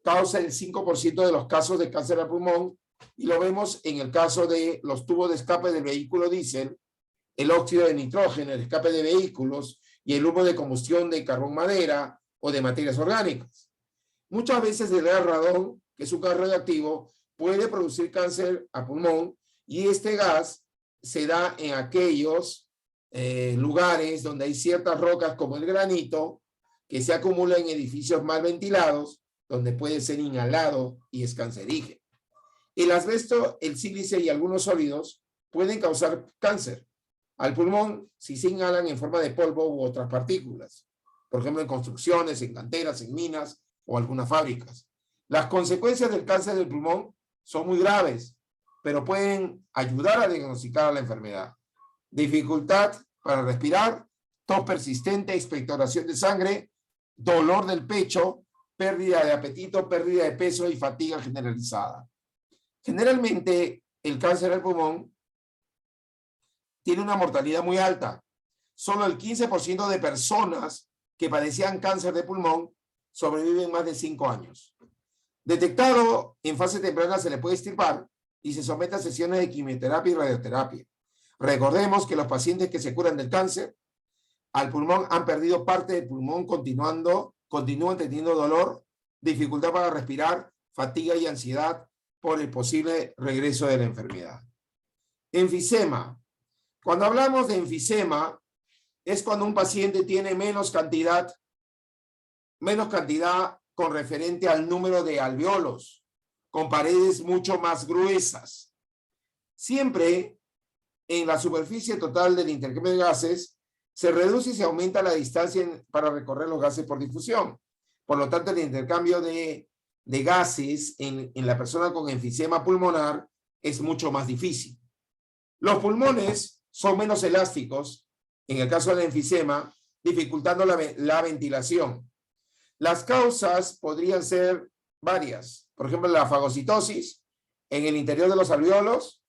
causa el 5% de los casos de cáncer al pulmón y lo vemos en el caso de los tubos de escape del vehículo diésel, el óxido de nitrógeno, el escape de vehículos y el humo de combustión de carbón madera o de materias orgánicas. Muchas veces el gas radón, que es un gas radioactivo, puede producir cáncer a pulmón y este gas se da en aquellos lugares donde hay ciertas rocas como el granito que se acumulan en edificios mal ventilados donde puede ser inhalado y es cancerígeno. El asbesto, el sílice y algunos sólidos pueden causar cáncer al pulmón si se inhalan en forma de polvo u otras partículas, por ejemplo en construcciones, en canteras, en minas o algunas fábricas. Las consecuencias del cáncer del pulmón son muy graves, pero pueden ayudar a diagnosticar la enfermedad. Dificultad para respirar, tos persistente, expectoración de sangre, dolor del pecho, pérdida de apetito, pérdida de peso y fatiga generalizada. Generalmente, el cáncer del pulmón tiene una mortalidad muy alta. Solo el 15% de personas que padecían cáncer de pulmón sobreviven más de 5 años. Detectado en fase temprana se le puede extirpar y se somete a sesiones de quimioterapia y radioterapia. Recordemos que los pacientes que se curan del cáncer al pulmón han perdido parte del pulmón continúan teniendo dolor, dificultad para respirar, fatiga y ansiedad por el posible regreso de la enfermedad. Enfisema. Cuando hablamos de enfisema, es cuando un paciente tiene menos cantidad con referente al número de alveolos, con paredes mucho más gruesas. Siempre en la superficie total del intercambio de gases se reduce y se aumenta la distancia para recorrer los gases por difusión. Por lo tanto, el intercambio de gases en la persona con enfisema pulmonar es mucho más difícil. Los pulmones son menos elásticos, en el caso del enfisema, dificultando la ventilación. Las causas podrían ser varias. Por ejemplo, la fagocitosis en el interior de los alveolos,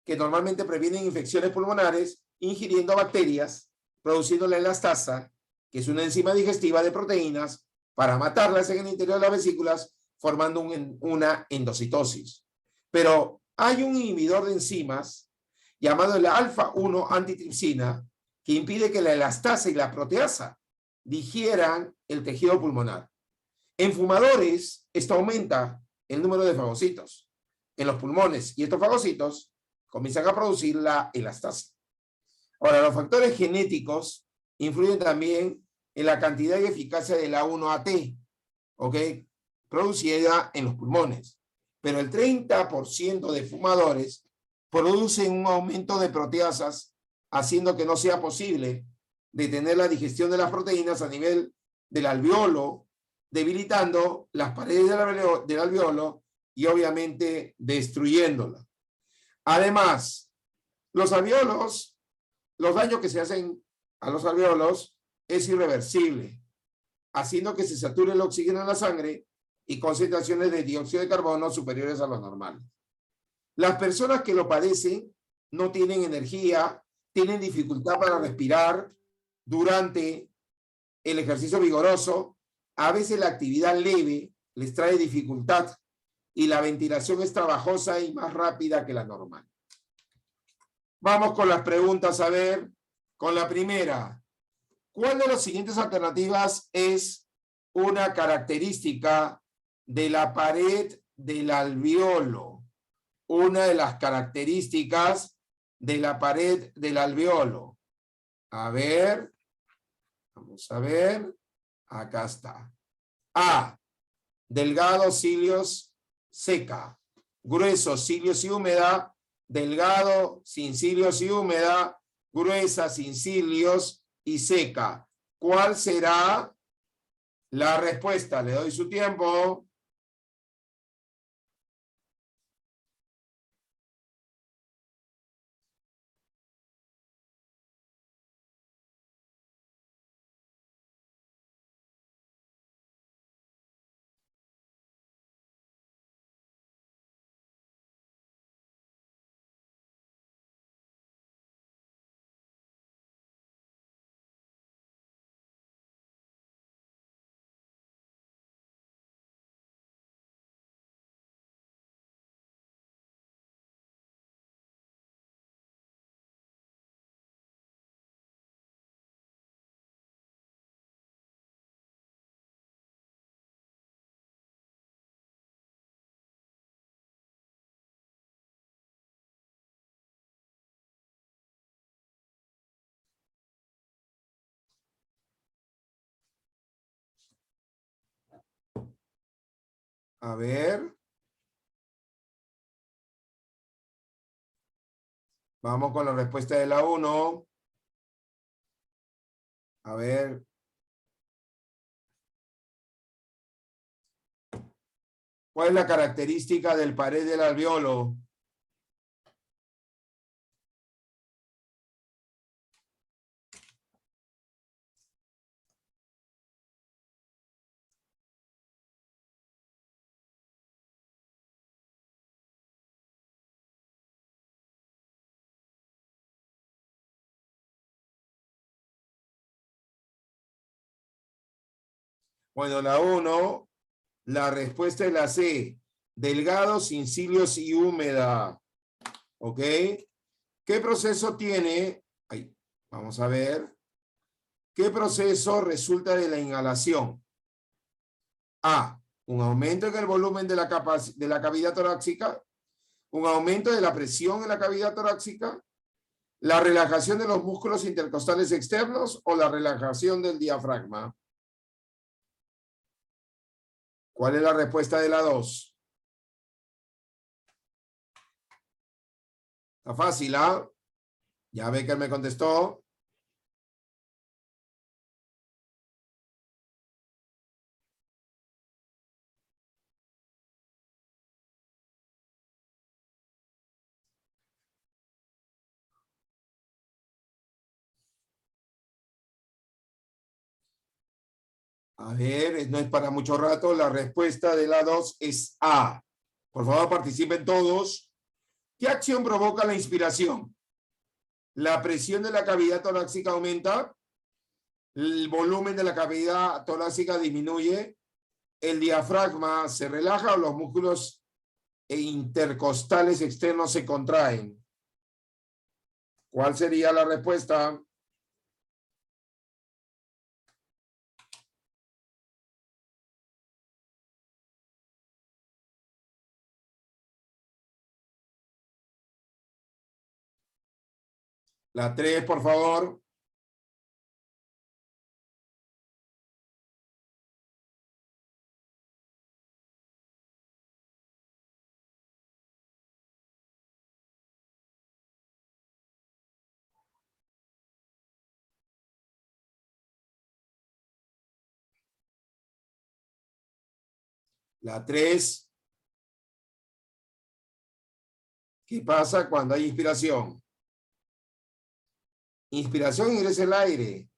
que normalmente previenen infecciones pulmonares, ingiriendo bacterias, produciendo la elastasa, que es una enzima digestiva de proteínas, para matarlas en el interior de las vesículas, formando una endocitosis. Pero hay un inhibidor de enzimas llamado el alfa-1 antitripsina, que impide que la elastasa y la proteasa digieran el tejido pulmonar. En fumadores, esto aumenta el número de fagocitos en los pulmones y estos fagocitos comienzan a producir la elastasa. Ahora, los factores genéticos influyen también en la cantidad y eficacia del A1AT, ¿ok? Producida en los pulmones. Pero el 30% de fumadores producen un aumento de proteasas, haciendo que no sea posible detener la digestión de las proteínas a nivel del alveolo, debilitando las paredes del alveolo y obviamente destruyéndola. Además, los alveolos, los daños que se hacen a los alveolos es irreversible, haciendo que se sature el oxígeno en la sangre y concentraciones de dióxido de carbono superiores a lo normal. Las personas que lo padecen no tienen energía, tienen dificultad para respirar durante el ejercicio vigoroso. A veces la actividad leve les trae dificultad y la ventilación es trabajosa y más rápida que la normal. Vamos con las preguntas a ver. Con la primera, ¿cuál de las siguientes alternativas es una característica de la pared del alveolo? Una de las características de la pared del alveolo. A ver, vamos a ver. Acá está. A, delgados cilios seca. Grueso, cilios y húmeda. Delgado, sin cilios y húmeda. Gruesa, sin cilios y seca. ¿Cuál será la respuesta? Le doy su tiempo. A ver. Vamos con la respuesta de la 1. A ver. ¿Cuál es la característica del pared del alveolo? Bueno, la 1, la respuesta es la C. Delgado, sin cilios y húmeda. ¿Ok? ¿Qué proceso tiene? Ahí, vamos a ver. ¿Qué proceso resulta de la inhalación? A. Un aumento en el volumen de la cavidad torácica. Un aumento de la presión en la cavidad torácica. La relajación de los músculos intercostales externos o la relajación del diafragma. ¿Cuál es la respuesta de la 2? Está fácil, ¿ah? Ya ve que él me contestó. A ver, no es para mucho rato. La respuesta de la 2 es A. Por favor, participen todos. ¿Qué acción provoca la inspiración? La presión de la cavidad torácica aumenta. El volumen de la cavidad torácica disminuye. El diafragma se relaja o los músculos intercostales externos se contraen. ¿Cuál sería la respuesta? La 3, por favor. La 3. ¿Qué pasa cuando hay inspiración? Inspiración, ingresa el aire.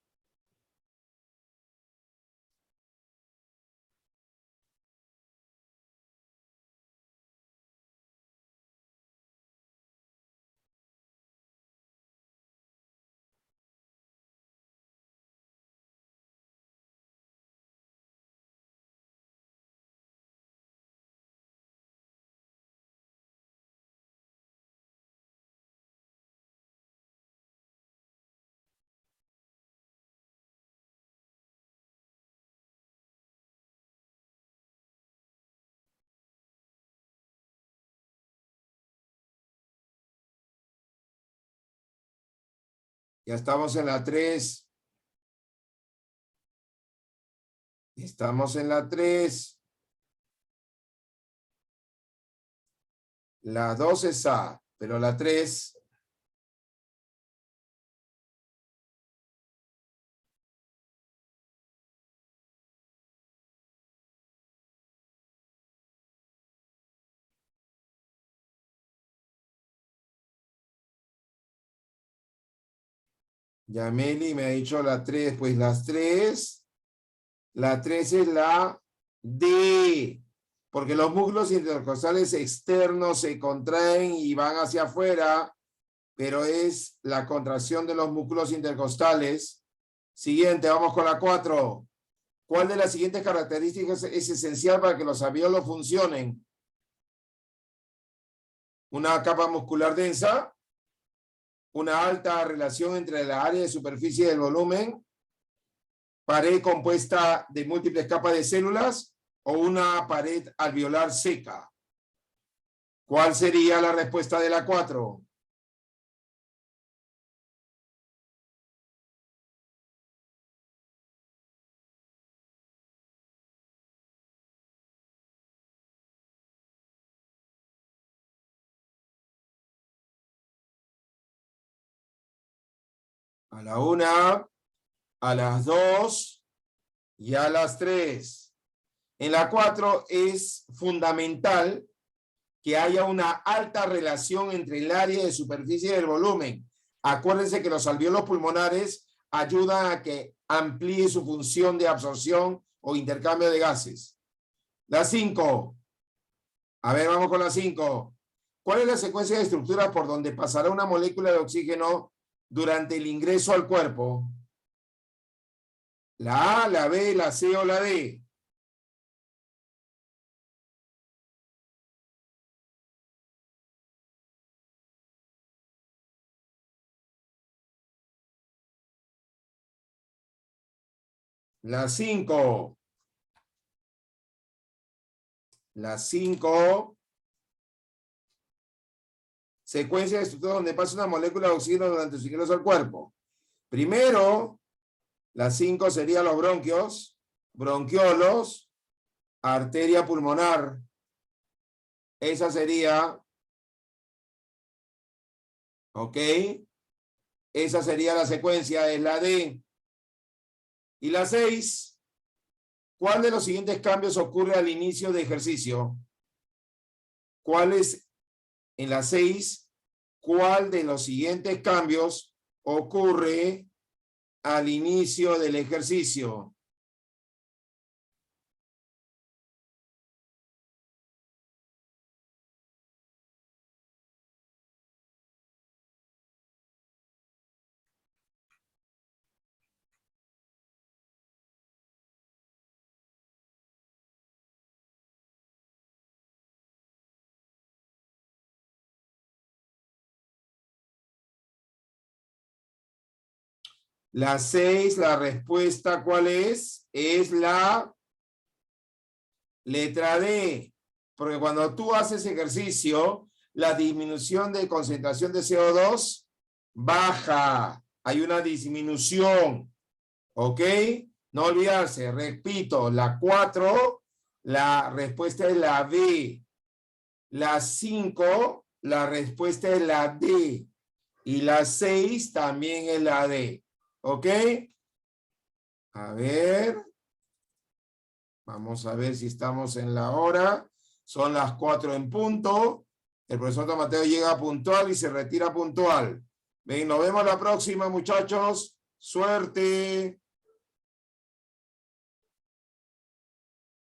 Ya estamos en la 3. Estamos en la 3. La 2 es A, pero la 3... Yameli me ha dicho la 3, pues las 3. La 3 es la D, porque los músculos intercostales externos se contraen y van hacia afuera, pero es la contracción de los músculos intercostales. Siguiente, vamos con la 4. ¿Cuál de las siguientes características es esencial para que los alvéolos funcionen? Una capa muscular densa, una alta relación entre la área de superficie y el volumen, pared compuesta de múltiples capas de células o una pared alveolar seca. ¿Cuál sería la respuesta de la 4? A la 1, a las 2 y a las 3. En la 4 es fundamental que haya una alta relación entre el área de superficie y el volumen. Acuérdense que los alvéolos pulmonares ayudan a que amplíe su función de absorción o intercambio de gases. La 5. A ver, vamos con la 5. ¿Cuál es la secuencia de estructuras por donde pasará una molécula de oxígeno durante el ingreso al cuerpo? ¿La A, la B, la C o la D? La 5. La 5. Secuencia de estructuras donde pasa una molécula de oxígeno durante su ingreso al cuerpo. Primero, la 5 sería los bronquios, bronquiolos, arteria pulmonar. Esa sería, ¿ok? Esa sería la secuencia, es la D. Y la 6, ¿cuál de los siguientes cambios ocurre al inicio de ejercicio? ¿Cuál es, en la 6, cuál de los siguientes cambios ocurre al inicio del ejercicio? La 6, la respuesta, ¿cuál es? Es la letra D. Porque cuando tú haces ejercicio, la disminución de concentración de CO2 baja. Hay una disminución. ¿Ok? No olvidarse. Repito, la 4, la respuesta es la B. La 5, la respuesta es la D. Y la 6 también es la D. ¿Ok? A ver. Vamos a ver si estamos en la hora. Son las 4 en punto. El profesor Mateo llega puntual y se retira puntual. Ven, nos vemos la próxima, muchachos. Suerte.